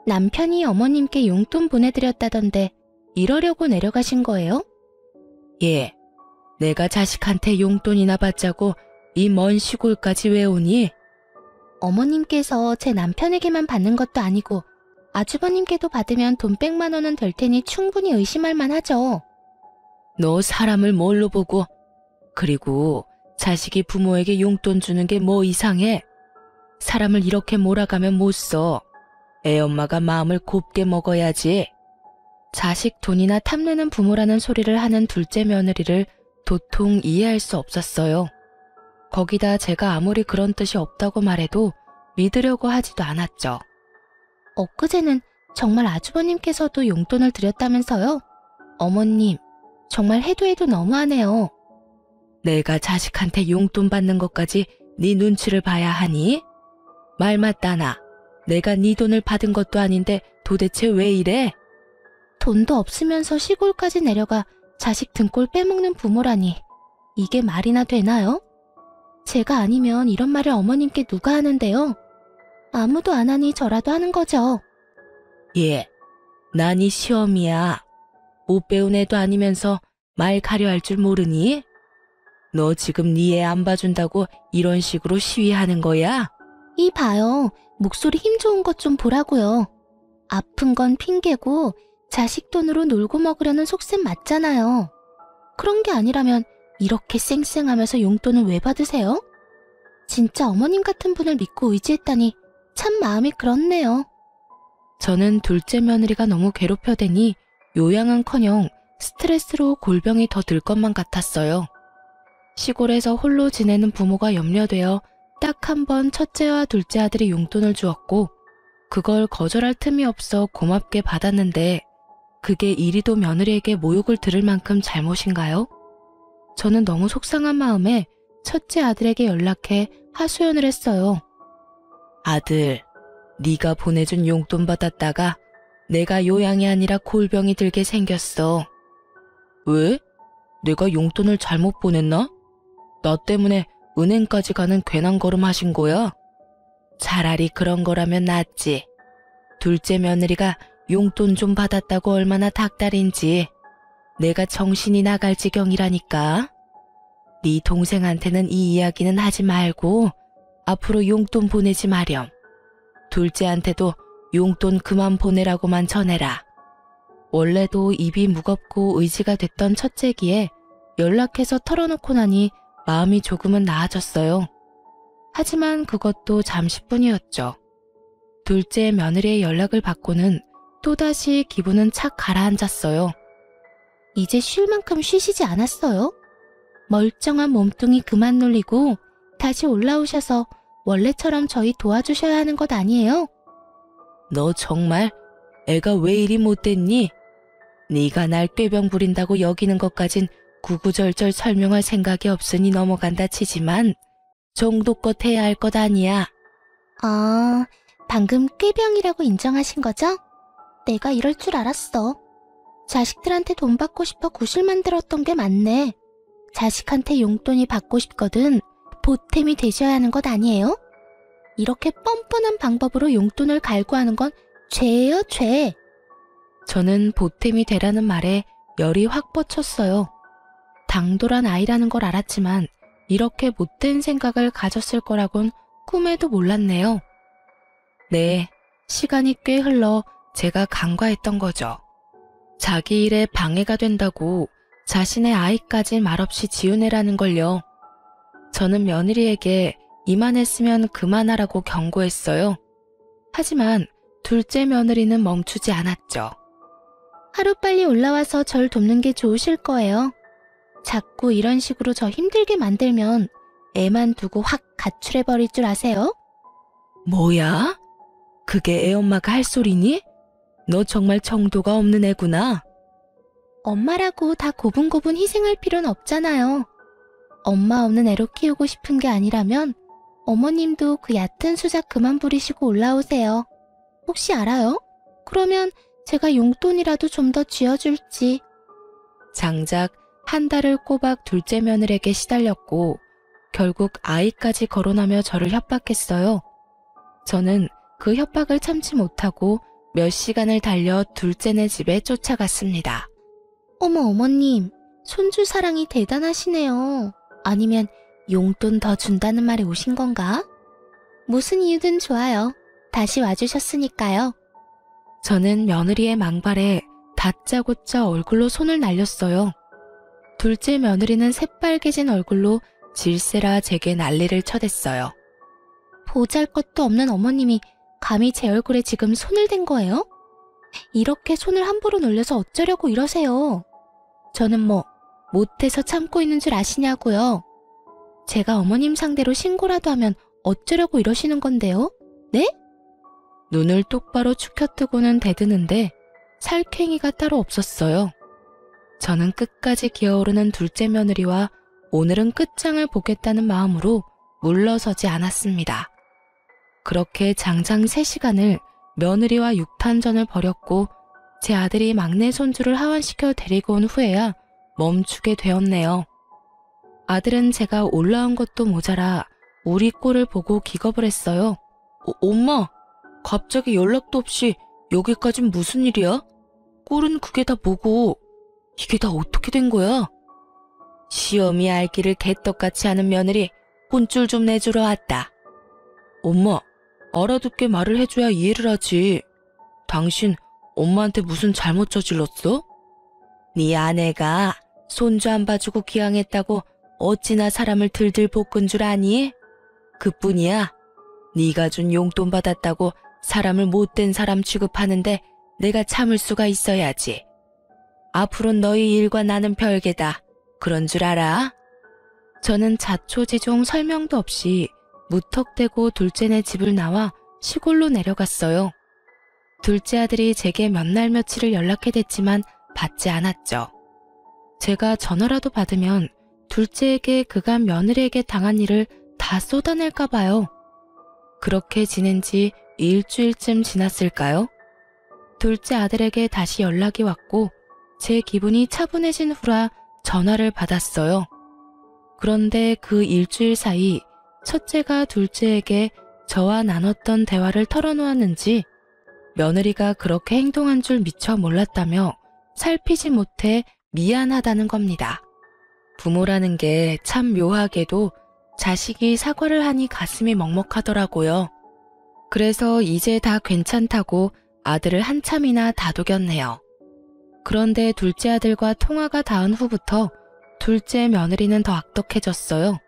남편이 어머님께 용돈 보내드렸다던데 이러려고 내려가신 거예요? 예, 내가 자식한테 용돈이나 받자고 이 먼 시골까지 왜 오니? 어머님께서 제 남편에게만 받는 것도 아니고 아주버님께도 받으면 돈 100만 원은 될 테니 충분히 의심할 만하죠. 너 사람을 뭘로 보고? 그리고 자식이 부모에게 용돈 주는 게 뭐 이상해? 사람을 이렇게 몰아가면 못 써. 애 엄마가 마음을 곱게 먹어야지. 자식 돈이나 탐내는 부모라는 소리를 하는 둘째 며느리를 도통 이해할 수 없었어요. 거기다 제가 아무리 그런 뜻이 없다고 말해도 믿으려고 하지도 않았죠. 엊그제는 정말 아주버님께서도 용돈을 드렸다면서요? 어머님, 정말 해도 해도 너무하네요. 내가 자식한테 용돈 받는 것까지 네 눈치를 봐야 하니? 말 맞다나. 내가 네 돈을 받은 것도 아닌데 도대체 왜 이래? 돈도 없으면서 시골까지 내려가 자식 등골 빼먹는 부모라니 이게 말이나 되나요? 제가 아니면 이런 말을 어머님께 누가 하는데요? 아무도 안 하니 저라도 하는 거죠. 예, 난 이 시험이야. 못 배운 애도 아니면서 말 가려 할 줄 모르니? 너 지금 네 애 안 봐준다고 이런 식으로 시위하는 거야? 이 봐요. 목소리 힘 좋은 것 좀 보라고요. 아픈 건 핑계고 자식 돈으로 놀고 먹으려는 속셈 맞잖아요. 그런 게 아니라면 이렇게 쌩쌩하면서 용돈을 왜 받으세요? 진짜 어머님 같은 분을 믿고 의지했다니 참 마음이 그렇네요. 저는 둘째 며느리가 너무 괴롭혀대니 요양은커녕 스트레스로 골병이 더 들 것만 같았어요. 시골에서 홀로 지내는 부모가 염려되어 딱 한 번 첫째와 둘째 아들이 용돈을 주었고 그걸 거절할 틈이 없어 고맙게 받았는데 그게 이리도 며느리에게 모욕을 들을 만큼 잘못인가요? 저는 너무 속상한 마음에 첫째 아들에게 연락해 하소연을 했어요. 아들, 네가 보내준 용돈 받았다가 내가 요양이 아니라 골병이 들게 생겼어. 왜? 내가 용돈을 잘못 보냈나? 나 때문에 은행까지 가는 괜한 걸음 하신 거야? 차라리 그런 거라면 낫지. 둘째 며느리가 용돈 좀 받았다고 얼마나 닭다리인지 내가 정신이 나갈 지경이라니까. 네 동생한테는 이 이야기는 하지 말고 앞으로 용돈 보내지 마렴. 둘째한테도 용돈 그만 보내라고만 전해라. 원래도 입이 무겁고 의지가 됐던 첫째기에 연락해서 털어놓고 나니 마음이 조금은 나아졌어요. 하지만 그것도 잠시뿐이었죠. 둘째 며느리의 연락을 받고는 또다시 기분은 착 가라앉았어요. 이제 쉴 만큼 쉬시지 않았어요? 멀쩡한 몸뚱이 그만 놀리고 다시 올라오셔서 원래처럼 저희 도와주셔야 하는 것 아니에요? 너 정말 애가 왜 이리 못됐니? 네가 날 꾀병 부린다고 여기는 것까진 구구절절 설명할 생각이 없으니 넘어간다 치지만 정도껏 해야 할 것 아니야. 아, 방금 꾀병이라고 인정하신 거죠? 내가 이럴 줄 알았어. 자식들한테 돈 받고 싶어 구실 만들었던 게 맞네. 자식한테 용돈이 받고 싶거든 보탬이 되셔야 하는 것 아니에요? 이렇게 뻔뻔한 방법으로 용돈을 갈구하는 건 죄예요, 죄. 저는 보탬이 되라는 말에 열이 확 뻗쳤어요. 당돌한 아이라는 걸 알았지만 이렇게 못된 생각을 가졌을 거라곤 꿈에도 몰랐네요. 네, 시간이 꽤 흘러 제가 간과했던 거죠. 자기 일에 방해가 된다고 자신의 아이까지 말없이 지우내라는 걸요. 저는 며느리에게 이만했으면 그만하라고 경고했어요. 하지만 둘째 며느리는 멈추지 않았죠. 하루빨리 올라와서 절 돕는 게 좋으실 거예요. 자꾸 이런 식으로 저 힘들게 만들면 애만 두고 확 가출해버릴 줄 아세요? 뭐야? 그게 애엄마가 할 소리니? 너 정말 정도가 없는 애구나. 엄마라고 다 고분고분 희생할 필요는 없잖아요. 엄마 없는 애로 키우고 싶은 게 아니라면 어머님도 그 얕은 수작 그만 부리시고 올라오세요. 혹시 알아요? 그러면 제가 용돈이라도 좀 더 쥐어줄지. 장작 한 달을 꼬박 둘째 며느리에게 시달렸고 결국 아이까지 거론하며 저를 협박했어요. 저는 그 협박을 참지 못하고 몇 시간을 달려 둘째네 집에 쫓아갔습니다. 어머 어머님, 손주 사랑이 대단하시네요. 아니면 용돈 더 준다는 말에 오신 건가? 무슨 이유든 좋아요. 다시 와주셨으니까요. 저는 며느리의 망발에 다짜고짜 얼굴로 손을 날렸어요. 둘째 며느리는 새빨개진 얼굴로 질세라 제게 난리를 쳐댔어요. 보잘것도 없는 어머님이 감히 제 얼굴에 지금 손을 댄 거예요? 이렇게 손을 함부로 놀려서 어쩌려고 이러세요? 저는 뭐 못해서 참고 있는 줄 아시냐고요? 제가 어머님 상대로 신고라도 하면 어쩌려고 이러시는 건데요? 네? 눈을 똑바로 축혀뜨고는 대드는데 살쾡이가 따로 없었어요. 저는 끝까지 기어오르는 둘째 며느리와 오늘은 끝장을 보겠다는 마음으로 물러서지 않았습니다. 그렇게 장장 3시간을 며느리와 육탄전을 벌였고 제 아들이 막내 손주를 하원시켜 데리고 온 후에야 멈추게 되었네요. 아들은 제가 올라온 것도 모자라 우리 꼴을 보고 기겁을 했어요. 엄마, 갑자기 연락도 없이 여기까진 무슨 일이야? 꼴은 그게 다 뭐고 이게 다 어떻게 된 거야? 시험이 알기를 개떡같이 하는 며느리 혼쭐 좀 내주러 왔다. 엄마, 알아듣게 말을 해줘야 이해를 하지. 당신 엄마한테 무슨 잘못 저질렀어? 네 아내가 손주 안 봐주고 기왕했다고 어찌나 사람을 들들 볶은 줄 아니? 그뿐이야. 네가 준 용돈 받았다고 사람을 못된 사람 취급하는데 내가 참을 수가 있어야지. 앞으론 너희 일과 나는 별개다. 그런 줄 알아? 저는 자초지종 설명도 없이 무턱대고 둘째네 집을 나와 시골로 내려갔어요. 둘째 아들이 제게 몇 날 며칠을 연락해댔지만 받지 않았죠. 제가 전화라도 받으면 둘째에게 그간 며느리에게 당한 일을 다 쏟아낼까 봐요. 그렇게 지낸 지 일주일쯤 지났을까요? 둘째 아들에게 다시 연락이 왔고 제 기분이 차분해진 후라 전화를 받았어요. 그런데 그 일주일 사이 첫째가 둘째에게 저와 나눴던 대화를 털어놓았는지 며느리가 그렇게 행동한 줄 미처 몰랐다며 살피지 못해 미안하다는 겁니다. 부모라는 게 참 묘하게도 자식이 사과를 하니 가슴이 먹먹하더라고요. 그래서 이제 다 괜찮다고 아들을 한참이나 다독였네요. 그런데 둘째 아들과 통화가 닿은 후부터 둘째 며느리는 더 악독해졌어요.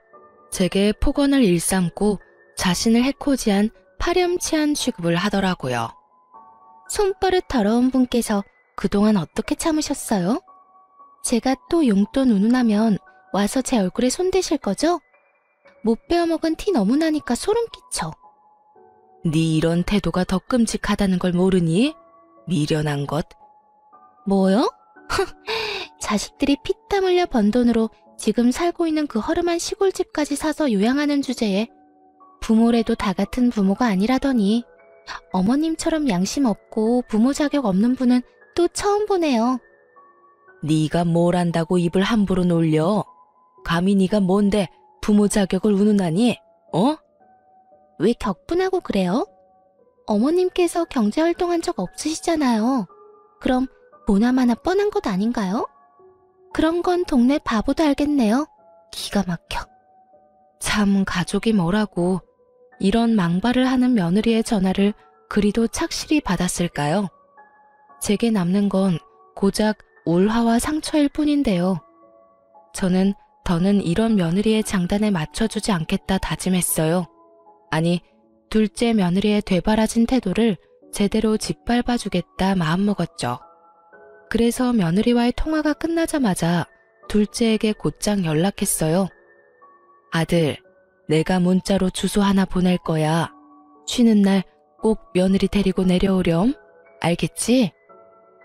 제게 폭언을 일삼고 자신을 해코지한 파렴치한 취급을 하더라고요. 손버릇 더러운 분께서 그동안 어떻게 참으셨어요? 제가 또 용돈 운운하면 와서 제 얼굴에 손대실 거죠? 못 베어먹은 티 너무 나니까 소름 끼쳐. 네 이런 태도가 더 끔찍하다는 걸 모르니? 미련한 것. 뭐요? 자식들이 피땀 흘려 번 돈으로 지금 살고 있는 그 허름한 시골집까지 사서 요양하는 주제에 부모래도 다 같은 부모가 아니라더니 어머님처럼 양심 없고 부모 자격 없는 분은 또 처음 보네요. 네가 뭘 안다고 입을 함부로 놀려? 감히 네가 뭔데 부모 자격을 운운하니? 어? 왜 격분하고 그래요? 어머님께서 경제활동한 적 없으시잖아요. 그럼 보나마나 뻔한 것 아닌가요? 그런 건 동네 바보도 알겠네요. 기가 막혀. 참 가족이 뭐라고 이런 망발을 하는 며느리의 전화를 그리도 착실히 받았을까요? 제게 남는 건 고작 울화와 상처일 뿐인데요. 저는 더는 이런 며느리의 장단에 맞춰주지 않겠다 다짐했어요. 아니, 둘째 며느리의 되바라진 태도를 제대로 짓밟아주겠다 마음먹었죠. 그래서 며느리와의 통화가 끝나자마자 둘째에게 곧장 연락했어요. 아들, 내가 문자로 주소 하나 보낼 거야. 쉬는 날 꼭 며느리 데리고 내려오렴. 알겠지?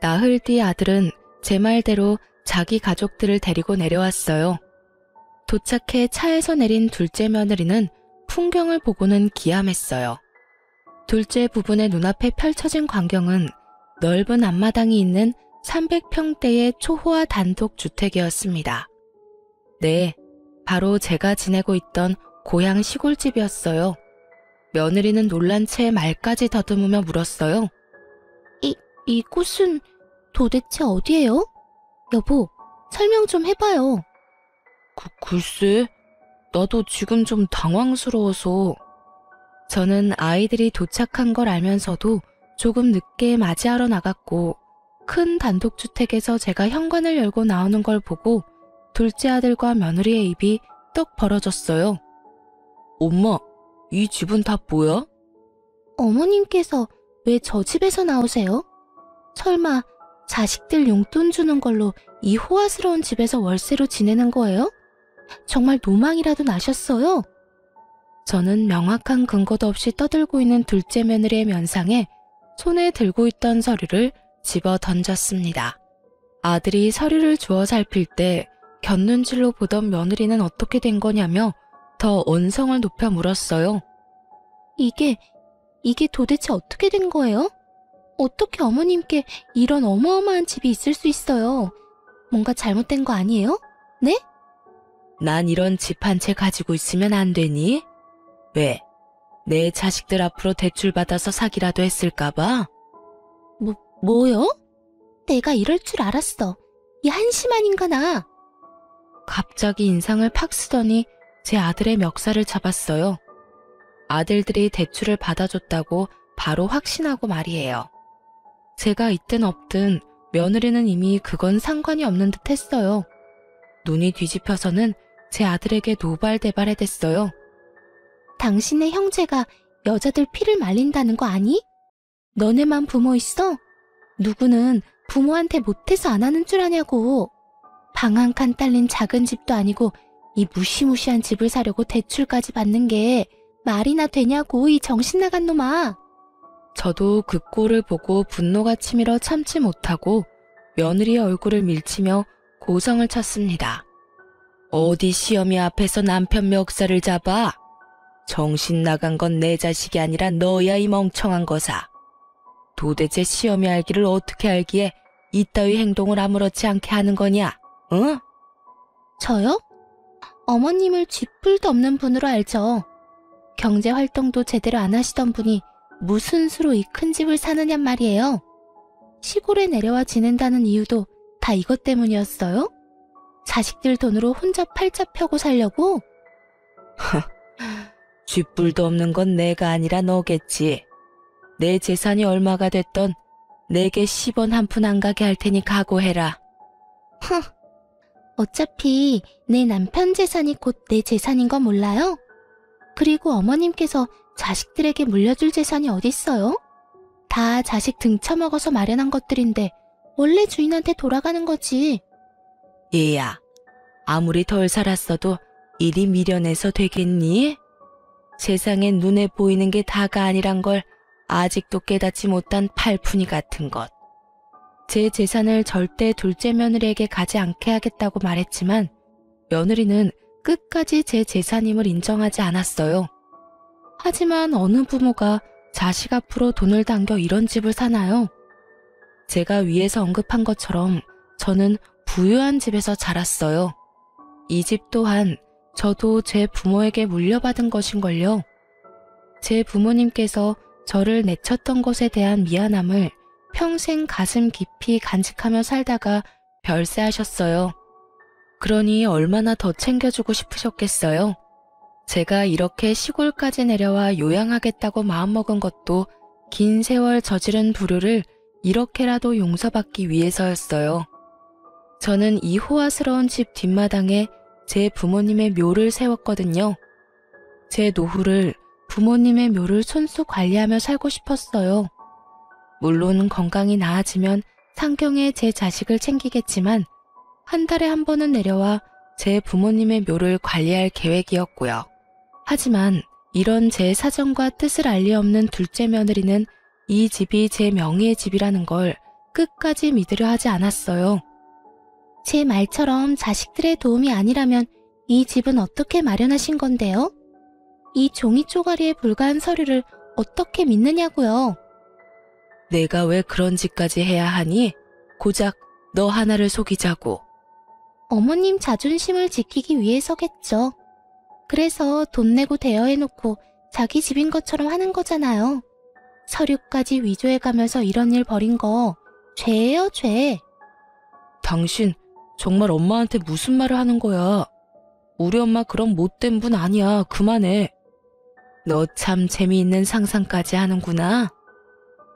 나흘 뒤 아들은 제 말대로 자기 가족들을 데리고 내려왔어요. 도착해 차에서 내린 둘째 며느리는 풍경을 보고는 기함했어요. 둘째 부부의 눈앞에 펼쳐진 광경은 넓은 앞마당이 있는 300평대의 초호화 단독 주택이었습니다. 네, 바로 제가 지내고 있던 고향 시골집이었어요. 며느리는 놀란 채 말까지 더듬으며 물었어요. 이곳은 도대체 어디예요? 여보, 설명 좀 해봐요. 글쎄, 나도 지금 좀 당황스러워서. 저는 아이들이 도착한 걸 알면서도 조금 늦게 맞이하러 나갔고 큰 단독주택에서 제가 현관을 열고 나오는 걸 보고 둘째 아들과 며느리의 입이 떡 벌어졌어요. 엄마, 이 집은 다 뭐야? 어머님께서 왜 저 집에서 나오세요? 설마 자식들 용돈 주는 걸로 이 호화스러운 집에서 월세로 지내는 거예요? 정말 노망이라도 나셨어요? 저는 명확한 근거도 없이 떠들고 있는 둘째 며느리의 면상에 손에 들고 있던 서류를 집어 던졌습니다. 아들이 서류를 주워 살필 때 곁눈질로 보던 며느리는 어떻게 된 거냐며 더 언성을 높여 물었어요. 이게 도대체 어떻게 된 거예요? 어떻게 어머님께 이런 어마어마한 집이 있을 수 있어요? 뭔가 잘못된 거 아니에요? 네? 난 이런 집 한 채 가지고 있으면 안 되니? 왜? 내 자식들 앞으로 대출 받아서 사기라도 했을까 봐? 뭐요? 내가 이럴 줄 알았어. 이 한심한 인간아. 갑자기 인상을 팍 쓰더니 제 아들의 멱살을 잡았어요. 아들들이 대출을 받아줬다고 바로 확신하고 말이에요. 제가 있든 없든 며느리는 이미 그건 상관이 없는 듯 했어요. 눈이 뒤집혀서는 제 아들에게 노발대발해댔어요. 당신의 형제가 여자들 피를 말린다는 거 아니? 너네만 부모 있어? 누구는 부모한테 못해서 안 하는 줄 아냐고. 방 한 칸 딸린 작은 집도 아니고 이 무시무시한 집을 사려고 대출까지 받는 게 말이나 되냐고, 이 정신 나간 놈아. 저도 그 꼴을 보고 분노가 치밀어 참지 못하고 며느리의 얼굴을 밀치며 고성을 쳤습니다. 어디 시어미 앞에서 남편 멱살을 잡아? 정신 나간 건 내 자식이 아니라 너야, 이 멍청한 거사. 도대체 시어미 알기를 어떻게 알기에 이따위 행동을 아무렇지 않게 하는 거냐? 응? 저요? 어머님을 쥐뿔도 없는 분으로 알죠. 경제활동도 제대로 안 하시던 분이 무슨 수로 이 큰 집을 사느냔 말이에요. 시골에 내려와 지낸다는 이유도 다 이것 때문이었어요? 자식들 돈으로 혼자 팔자 펴고 살려고? 쥐뿔도 없는 건 내가 아니라 너겠지. 내 재산이 얼마가 됐던 내게 10원 한 푼 안 가게 할 테니 각오해라. 어차피 내 남편 재산이 곧 내 재산인 건 몰라요? 그리고 어머님께서 자식들에게 물려줄 재산이 어딨어요? 다 자식 등쳐먹어서 마련한 것들인데 원래 주인한테 돌아가는 거지. 얘야, 아무리 덜 살았어도 이리 미련해서 되겠니? 세상엔 눈에 보이는 게 다가 아니란 걸 아직도 깨닫지 못한 팔푼이 같은 것. 제 재산을 절대 둘째 며느리에게 가지 않게 하겠다고 말했지만 며느리는 끝까지 제 재산임을 인정하지 않았어요. 하지만 어느 부모가 자식 앞으로 돈을 당겨 이런 집을 사나요? 제가 위에서 언급한 것처럼 저는 부유한 집에서 자랐어요. 이 집 또한 저도 제 부모에게 물려받은 것인걸요. 제 부모님께서 저를 내쳤던 것에 대한 미안함을 평생 가슴 깊이 간직하며 살다가 별세하셨어요. 그러니 얼마나 더 챙겨주고 싶으셨겠어요. 제가 이렇게 시골까지 내려와 요양하겠다고 마음먹은 것도 긴 세월 저지른 불효를 이렇게라도 용서받기 위해서였어요. 저는 이 호화스러운 집 뒷마당에 제 부모님의 묘를 세웠거든요. 제 노후를 부모님의 묘를 손수 관리하며 살고 싶었어요. 물론 건강이 나아지면 상경에 제 자식을 챙기겠지만 한 달에 한 번은 내려와 제 부모님의 묘를 관리할 계획이었고요. 하지만 이런 제 사정과 뜻을 알리 없는 둘째 며느리는 이 집이 제 명의의 집이라는 걸 끝까지 믿으려 하지 않았어요. 제 말처럼 자식들의 도움이 아니라면 이 집은 어떻게 마련하신 건데요? 이 종이 쪼가리에 불과한 서류를 어떻게 믿느냐고요? 내가 왜 그런 짓까지 해야 하니? 고작 너 하나를 속이자고. 어머님 자존심을 지키기 위해서겠죠. 그래서 돈 내고 대여해놓고 자기 집인 것처럼 하는 거잖아요. 서류까지 위조해가면서 이런 일 벌인 거 죄예요, 죄. 당신 정말 엄마한테 무슨 말을 하는 거야? 우리 엄마 그런 못된 분 아니야. 그만해. 너 참 재미있는 상상까지 하는구나.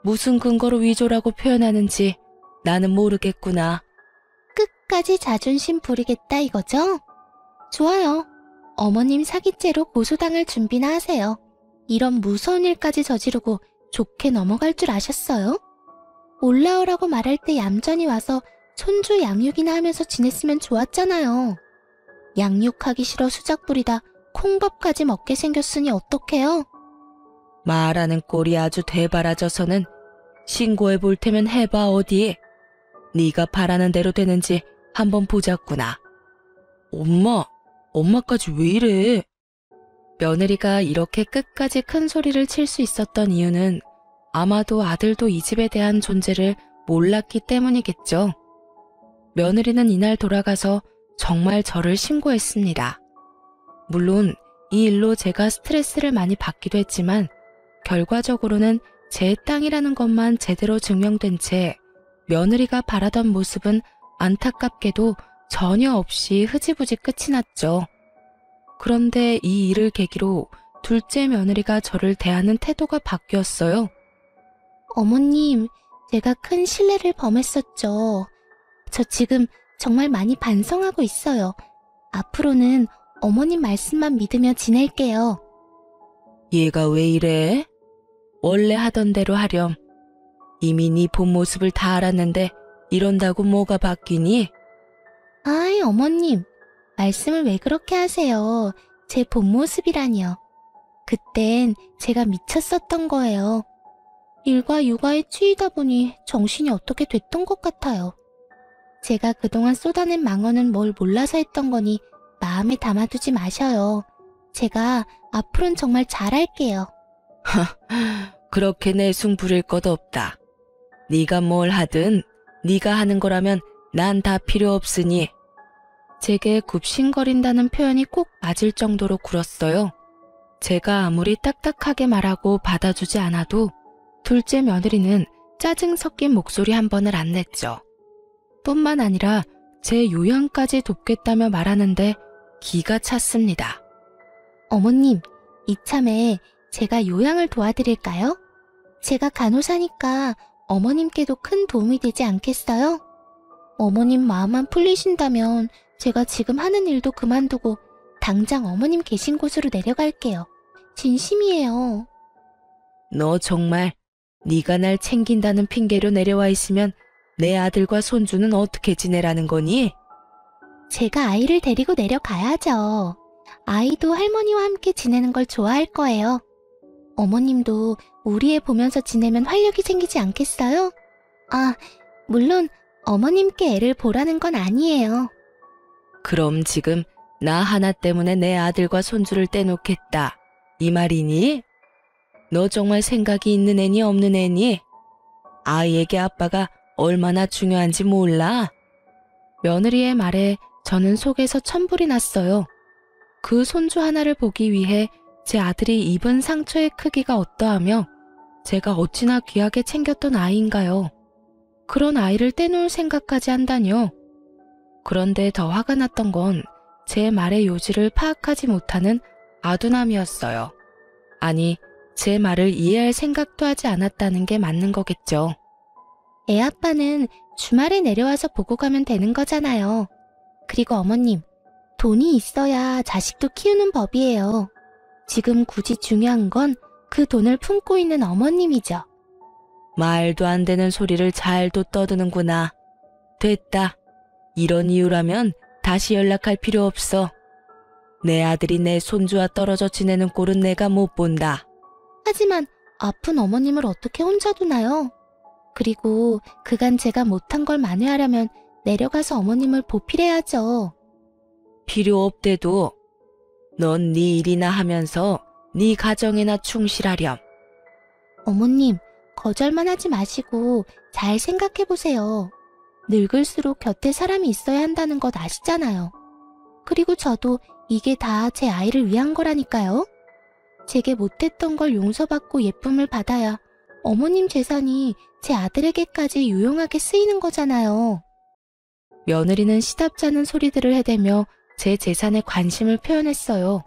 무슨 근거로 위조라고 표현하는지 나는 모르겠구나. 끝까지 자존심 부리겠다 이거죠? 좋아요. 어머님 사기죄로 고소당할 준비나 하세요. 이런 무서운 일까지 저지르고 좋게 넘어갈 줄 아셨어요? 올라오라고 말할 때 얌전히 와서 손주 양육이나 하면서 지냈으면 좋았잖아요. 양육하기 싫어 수작 부리다 콩밥까지 먹게 생겼으니 어떡해요? 말하는 꼴이 아주 되바라져서는 신고해 볼 테면 해봐 어디. 네가 바라는 대로 되는지 한번 보자꾸나. 엄마까지 왜 이래? 며느리가 이렇게 끝까지 큰 소리를 칠 수 있었던 이유는 아마도 아들도 이 집에 대한 존재를 몰랐기 때문이겠죠. 며느리는 이날 돌아가서 정말 저를 신고했습니다. 물론 이 일로 제가 스트레스를 많이 받기도 했지만 결과적으로는 제 땅이라는 것만 제대로 증명된 채 며느리가 바라던 모습은 안타깝게도 전혀 없이 흐지부지 끝이 났죠. 그런데 이 일을 계기로 둘째 며느리가 저를 대하는 태도가 바뀌었어요. 어머님, 제가 큰 실례를 범했었죠. 저 지금 정말 많이 반성하고 있어요. 앞으로는 어머님 말씀만 믿으며 지낼게요. 얘가 왜 이래? 원래 하던 대로 하렴. 이미 네 본 모습을 다 알았는데 이런다고 뭐가 바뀌니? 아이, 어머님, 말씀을 왜 그렇게 하세요? 제 본 모습이라니요. 그땐 제가 미쳤었던 거예요. 일과 육아에 치이다 보니 정신이 어떻게 됐던 것 같아요. 제가 그동안 쏟아낸 망언은 뭘 몰라서 했던 거니 마음에 담아두지 마셔요. 제가 앞으로는 정말 잘할게요. 그렇게 내숭 부릴 것 없다. 네가 뭘 하든 네가 하는 거라면 난 다 필요 없으니. 제게 굽신거린다는 표현이 꼭 맞을 정도로 굴었어요. 제가 아무리 딱딱하게 말하고 받아주지 않아도 둘째 며느리는 짜증 섞인 목소리 한 번을 안 냈죠. 뿐만 아니라 제 요양까지 돕겠다며 말하는데 기가 찼습니다. 어머님, 이참에 제가 요양을 도와드릴까요? 제가 간호사니까 어머님께도 큰 도움이 되지 않겠어요? 어머님 마음만 풀리신다면 제가 지금 하는 일도 그만두고 당장 어머님 계신 곳으로 내려갈게요. 진심이에요. 너 정말 네가 날 챙긴다는 핑계로 내려와 있으면 내 아들과 손주는 어떻게 지내라는 거니? 제가 아이를 데리고 내려가야죠. 아이도 할머니와 함께 지내는 걸 좋아할 거예요. 어머님도 우리 애 보면서 지내면 활력이 생기지 않겠어요? 아, 물론 어머님께 애를 보라는 건 아니에요. 그럼 지금 나 하나 때문에 내 아들과 손주를 떼놓겠다. 이 말이니? 너 정말 생각이 있는 애니 없는 애니? 아이에게 아빠가 얼마나 중요한지 몰라? 며느리의 말에 저는 속에서 천불이 났어요. 그 손주 하나를 보기 위해 제 아들이 입은 상처의 크기가 어떠하며 제가 어찌나 귀하게 챙겼던 아이인가요. 그런 아이를 떼놓을 생각까지 한다뇨. 그런데 더 화가 났던 건 제 말의 요지를 파악하지 못하는 아둔함이었어요. 아니, 제 말을 이해할 생각도 하지 않았다는 게 맞는 거겠죠. 애 아빠는 주말에 내려와서 보고 가면 되는 거잖아요. 그리고 어머님, 돈이 있어야 자식도 키우는 법이에요. 지금 굳이 중요한 건 그 돈을 품고 있는 어머님이죠. 말도 안 되는 소리를 잘도 떠드는구나. 됐다. 이런 이유라면 다시 연락할 필요 없어. 내 아들이 내 손주와 떨어져 지내는 꼴은 내가 못 본다. 하지만 아픈 어머님을 어떻게 혼자 두나요? 그리고 그간 제가 못한 걸 만회하려면 내려가서 어머님을 보필해야죠. 필요 없대도 넌 네 일이나 하면서 네 가정에나 충실하렴. 어머님, 거절만 하지 마시고 잘 생각해보세요. 늙을수록 곁에 사람이 있어야 한다는 것 아시잖아요. 그리고 저도 이게 다 제 아이를 위한 거라니까요. 제게 못했던 걸 용서받고 예쁨을 받아야 어머님 재산이 제 아들에게까지 유용하게 쓰이는 거잖아요. 며느리는 시답잖은 소리들을 해대며 제 재산에 관심을 표현했어요.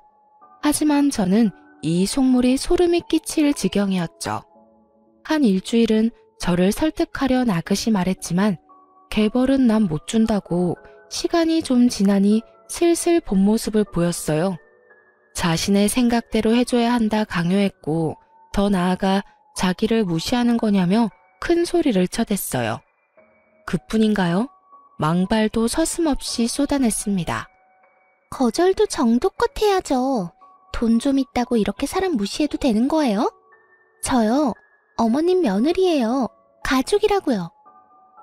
하지만 저는 이 속물이 소름이 끼칠 지경이었죠. 한 일주일은 저를 설득하려 나긋이 말했지만 개벌은 난 못 준다고 시간이 좀 지나니 슬슬 본 모습을 보였어요. 자신의 생각대로 해줘야 한다 강요했고 더 나아가 자기를 무시하는 거냐며 큰 소리를 쳐댔어요. 그뿐인가요? 망발도 서슴없이 쏟아냈습니다. 거절도 정도껏 해야죠. 돈 좀 있다고 이렇게 사람 무시해도 되는 거예요? 저요, 어머님 며느리예요. 가족이라고요.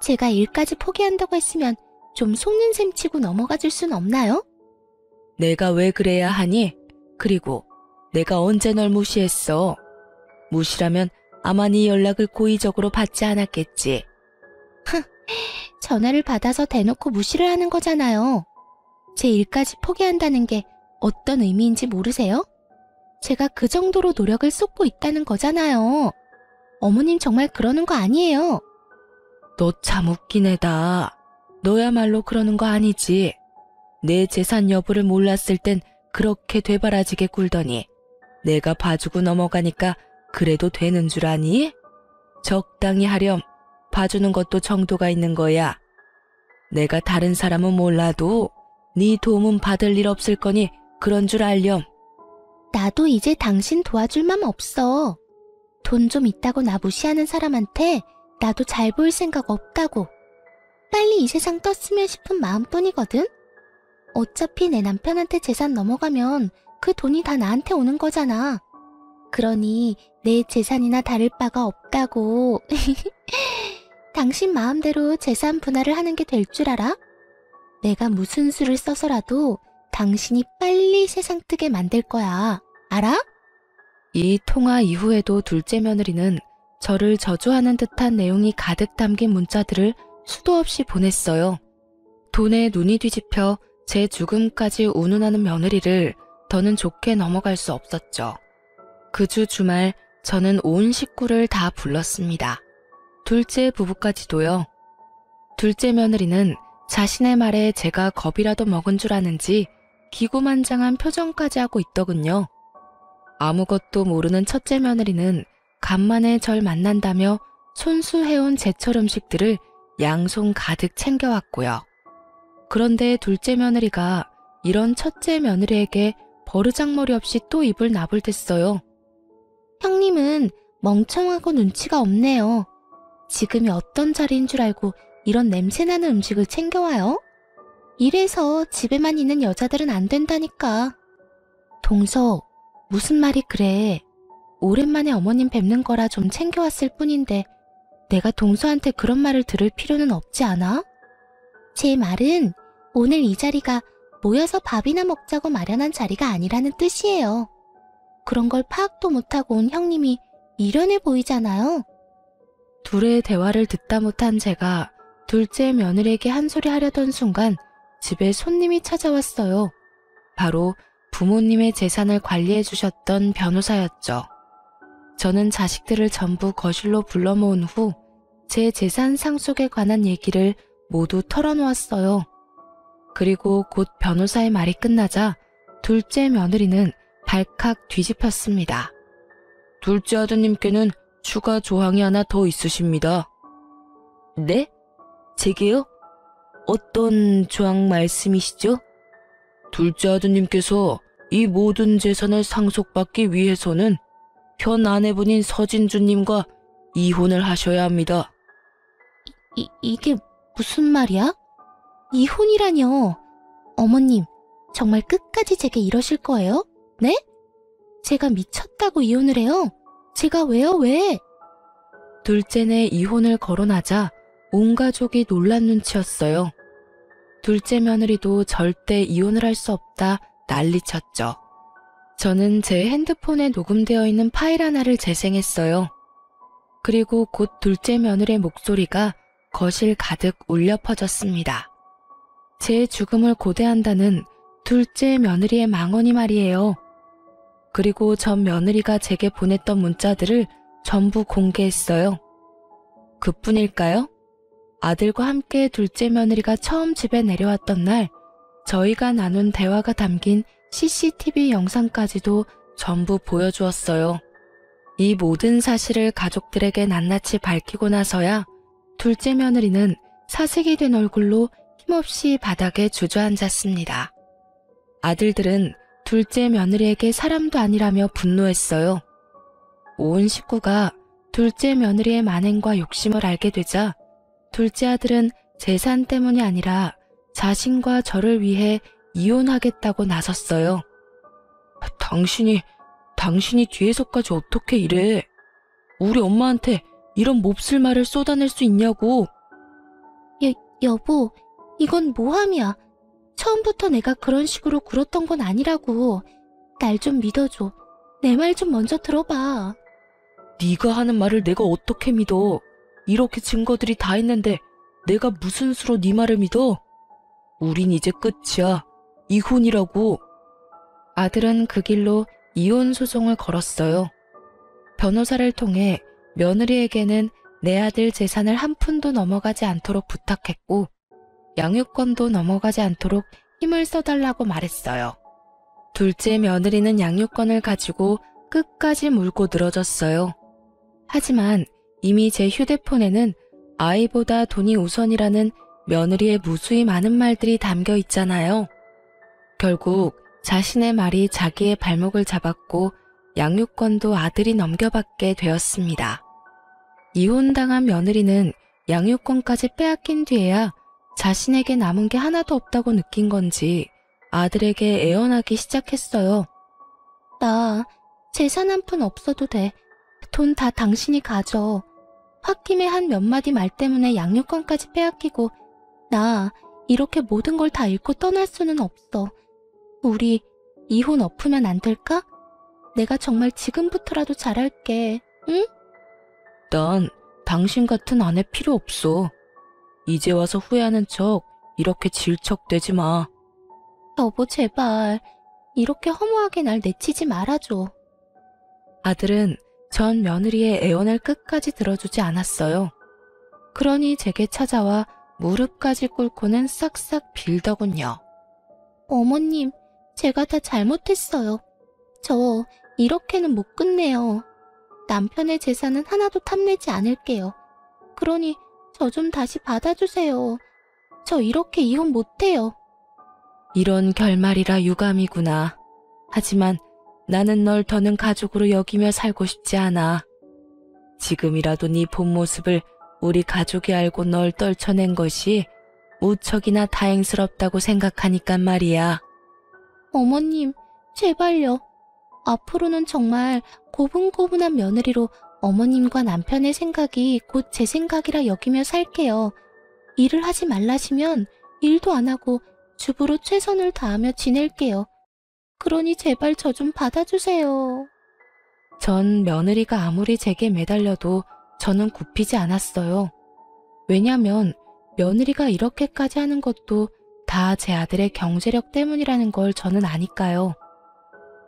제가 일까지 포기한다고 했으면 좀 속는 셈 치고 넘어가 줄 순 없나요? 내가 왜 그래야 하니? 그리고 내가 언제 널 무시했어? 무시라면 아마 네 연락을 고의적으로 받지 않았겠지. 전화를 받아서 대놓고 무시를 하는 거잖아요. 제 일까지 포기한다는 게 어떤 의미인지 모르세요? 제가 그 정도로 노력을 쏟고 있다는 거잖아요. 어머님 정말 그러는 거 아니에요. 너 참 웃긴 애다. 너야말로 그러는 거 아니지? 내 재산 여부를 몰랐을 땐 그렇게 되바라지게 굴더니 내가 봐주고 넘어가니까 그래도 되는 줄 아니? 적당히 하렴. 봐주는 것도 정도가 있는 거야. 내가 다른 사람은 몰라도 네 도움은 받을 일 없을 거니 그런 줄 알렴. 나도 이제 당신 도와줄 맘 없어. 돈 좀 있다고 나 무시하는 사람한테 나도 잘 보일 생각 없다고. 빨리 이 세상 떴으면 싶은 마음뿐이거든. 어차피 내 남편한테 재산 넘어가면 그 돈이 다 나한테 오는 거잖아. 그러니 내 재산이나 다를 바가 없다고. 당신 마음대로 재산 분할을 하는 게 될 줄 알아? 내가 무슨 수를 써서라도 당신이 빨리 세상 뜨게 만들 거야. 알아? 이 통화 이후에도 둘째 며느리는 저를 저주하는 듯한 내용이 가득 담긴 문자들을 수도 없이 보냈어요. 돈에 눈이 뒤집혀 제 죽음까지 운운하는 며느리를 더는 좋게 넘어갈 수 없었죠. 그 주 주말 저는 온 식구를 다 불렀습니다. 둘째 부부까지도요. 둘째 며느리는 자신의 말에 제가 겁이라도 먹은 줄 아는지 기고만장한 표정까지 하고 있더군요. 아무것도 모르는 첫째 며느리는 간만에 절 만난다며 손수해온 제철 음식들을 양손 가득 챙겨왔고요. 그런데 둘째 며느리가 이런 첫째 며느리에게 버르장머리 없이 또 입을 나불댔어요. 형님은 멍청하고 눈치가 없네요. 지금이 어떤 자리인 줄 알고 이런 냄새나는 음식을 챙겨와요? 이래서 집에만 있는 여자들은 안 된다니까. 동서, 무슨 말이 그래. 오랜만에 어머님 뵙는 거라 좀 챙겨왔을 뿐인데 내가 동서한테 그런 말을 들을 필요는 없지 않아? 제 말은 오늘 이 자리가 모여서 밥이나 먹자고 마련한 자리가 아니라는 뜻이에요. 그런 걸 파악도 못하고 온 형님이 미련해 보이잖아요. 둘의 대화를 듣다 못한 제가 둘째 며느리에게 한 소리 하려던 순간 집에 손님이 찾아왔어요. 바로 부모님의 재산을 관리해 주셨던 변호사였죠. 저는 자식들을 전부 거실로 불러 모은 후 제 재산 상속에 관한 얘기를 모두 털어놓았어요. 그리고 곧 변호사의 말이 끝나자 둘째 며느리는 발칵 뒤집혔습니다. 둘째 아드님께는 추가 조항이 하나 더 있으십니다. 네? 제게요? 어떤 조항 말씀이시죠? 둘째 아드님께서 이 모든 재산을 상속받기 위해서는 현 아내분인 서진주님과 이혼을 하셔야 합니다. 이게 무슨 말이야? 이혼이라뇨. 어머님, 정말 끝까지 제게 이러실 거예요? 네? 제가 미쳤다고 이혼을 해요? 제가 왜요, 왜? 둘째네 이혼을 거론하자 온 가족이 놀란 눈치였어요. 둘째 며느리도 절대 이혼을 할 수 없다 난리쳤죠. 저는 제 핸드폰에 녹음되어 있는 파일 하나를 재생했어요. 그리고 곧 둘째 며느리의 목소리가 거실 가득 울려 퍼졌습니다. 제 죽음을 고대한다는 둘째 며느리의 망언이 말이에요. 그리고 전 며느리가 제게 보냈던 문자들을 전부 공개했어요. 그뿐일까요? 아들과 함께 둘째 며느리가 처음 집에 내려왔던 날 저희가 나눈 대화가 담긴 CCTV 영상까지도 전부 보여주었어요. 이 모든 사실을 가족들에게 낱낱이 밝히고 나서야 둘째 며느리는 사색이 된 얼굴로 힘없이 바닥에 주저앉았습니다. 아들들은 둘째 며느리에게 사람도 아니라며 분노했어요. 온 식구가 둘째 며느리의 만행과 욕심을 알게 되자 둘째 아들은 재산 때문이 아니라 자신과 저를 위해 이혼하겠다고 나섰어요. 당신이 뒤에서까지 어떻게 이래? 우리 엄마한테 이런 몹쓸 말을 쏟아낼 수 있냐고. 여보, 이건 모함이야. 처음부터 내가 그런 식으로 굴었던 건 아니라고. 날 좀 믿어줘. 내 말 좀 먼저 들어봐. 네가 하는 말을 내가 어떻게 믿어? 이렇게 증거들이 다 있는데 내가 무슨 수로 네 말을 믿어? 우린 이제 끝이야. 이혼이라고. 아들은 그 길로 이혼 소송을 걸었어요. 변호사를 통해 며느리에게는 내 아들 재산을 한 푼도 넘어가지 않도록 부탁했고 양육권도 넘어가지 않도록 힘을 써달라고 말했어요. 둘째 며느리는 양육권을 가지고 끝까지 물고 늘어졌어요. 하지만 이미 제 휴대폰에는 아이보다 돈이 우선이라는 며느리의 무수히 많은 말들이 담겨 있잖아요. 결국 자신의 말이 자기의 발목을 잡았고 양육권도 아들이 넘겨받게 되었습니다. 이혼당한 며느리는 양육권까지 빼앗긴 뒤에야 자신에게 남은 게 하나도 없다고 느낀 건지 아들에게 애원하기 시작했어요. 나 재산 한 푼 없어도 돼. 돈 다 당신이 가져. 홧김에 한 몇 마디 말 때문에 양육권까지 빼앗기고 나 이렇게 모든 걸 다 잃고 떠날 수는 없어. 우리 이혼 엎으면 안 될까? 내가 정말 지금부터라도 잘할게. 응? 난 당신 같은 아내 필요 없어. 이제 와서 후회하는 척 이렇게 질척대지 마. 여보 제발 이렇게 허무하게 날 내치지 말아줘. 아들은 전 며느리의 애원을 끝까지 들어주지 않았어요. 그러니 제게 찾아와 무릎까지 꿇고는 싹싹 빌더군요. 어머님, 제가 다 잘못했어요. 저 이렇게는 못 끝내요. 남편의 재산은 하나도 탐내지 않을게요. 그러니 저 좀 다시 받아주세요. 저 이렇게 이혼 못해요. 이런 결말이라 유감이구나. 하지만 나는 널 더는 가족으로 여기며 살고 싶지 않아. 지금이라도 네 본 모습을 우리 가족이 알고 널 떨쳐낸 것이 무척이나 다행스럽다고 생각하니까 말이야. 어머님, 제발요. 앞으로는 정말 고분고분한 며느리로 어머님과 남편의 생각이 곧 제 생각이라 여기며 살게요. 일을 하지 말라시면 일도 안 하고 주부로 최선을 다하며 지낼게요. 그러니 제발 저 좀 받아주세요. 전 며느리가 아무리 제게 매달려도 저는 굽히지 않았어요. 왜냐면 며느리가 이렇게까지 하는 것도 다 제 아들의 경제력 때문이라는 걸 저는 아니까요.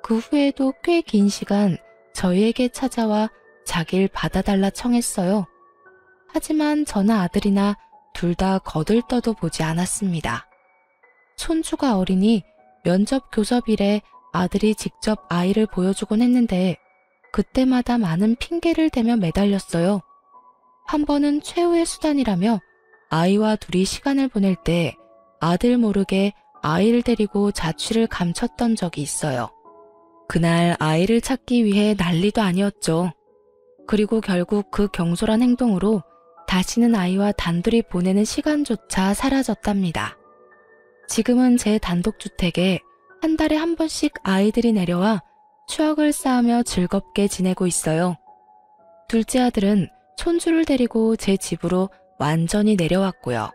그 후에도 꽤 긴 시간 저희에게 찾아와 자길 받아달라 청했어요. 하지만 저나 아들이나 둘 다 거들떠도 보지 않았습니다. 손주가 어리니 면접 교섭일에 아들이 직접 아이를 보여주곤 했는데 그때마다 많은 핑계를 대며 매달렸어요. 한 번은 최후의 수단이라며 아이와 둘이 시간을 보낼 때 아들 모르게 아이를 데리고 자취를 감췄던 적이 있어요. 그날 아이를 찾기 위해 난리도 아니었죠. 그리고 결국 그 경솔한 행동으로 다시는 아이와 단둘이 보내는 시간조차 사라졌답니다. 지금은 제 단독주택에 한 달에 한 번씩 아이들이 내려와 추억을 쌓으며 즐겁게 지내고 있어요. 둘째 아들은 손주를 데리고 제 집으로 완전히 내려왔고요.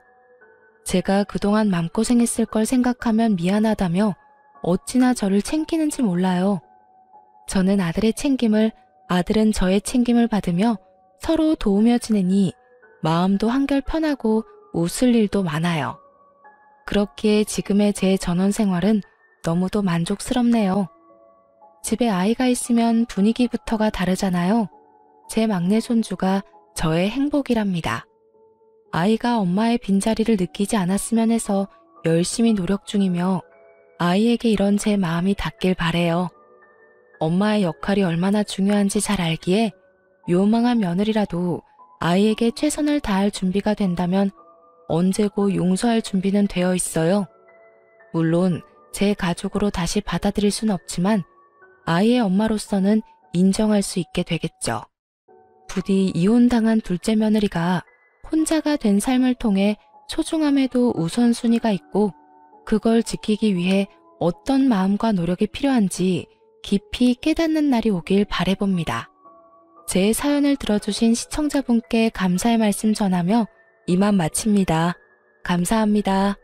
제가 그동안 맘고생했을 걸 생각하면 미안하다며 어찌나 저를 챙기는지 몰라요. 저는 아들의 챙김을, 아들은 저의 챙김을 받으며 서로 도우며 지내니 마음도 한결 편하고 웃을 일도 많아요. 그렇기에 지금의 제 전원 생활은 너무도 만족스럽네요. 집에 아이가 있으면 분위기부터가 다르잖아요. 제 막내 손주가 저의 행복이랍니다. 아이가 엄마의 빈자리를 느끼지 않았으면 해서 열심히 노력 중이며 아이에게 이런 제 마음이 닿길 바래요. 엄마의 역할이 얼마나 중요한지 잘 알기에 요망한 며느리라도 아이에게 최선을 다할 준비가 된다면 언제고 용서할 준비는 되어 있어요. 물론 제 가족으로 다시 받아들일 순 없지만 아이의 엄마로서는 인정할 수 있게 되겠죠. 부디 이혼당한 둘째 며느리가 혼자가 된 삶을 통해 소중함에도 우선순위가 있고 그걸 지키기 위해 어떤 마음과 노력이 필요한지 깊이 깨닫는 날이 오길 바라봅니다. 제 사연을 들어주신 시청자분께 감사의 말씀 전하며 이만 마칩니다. 감사합니다.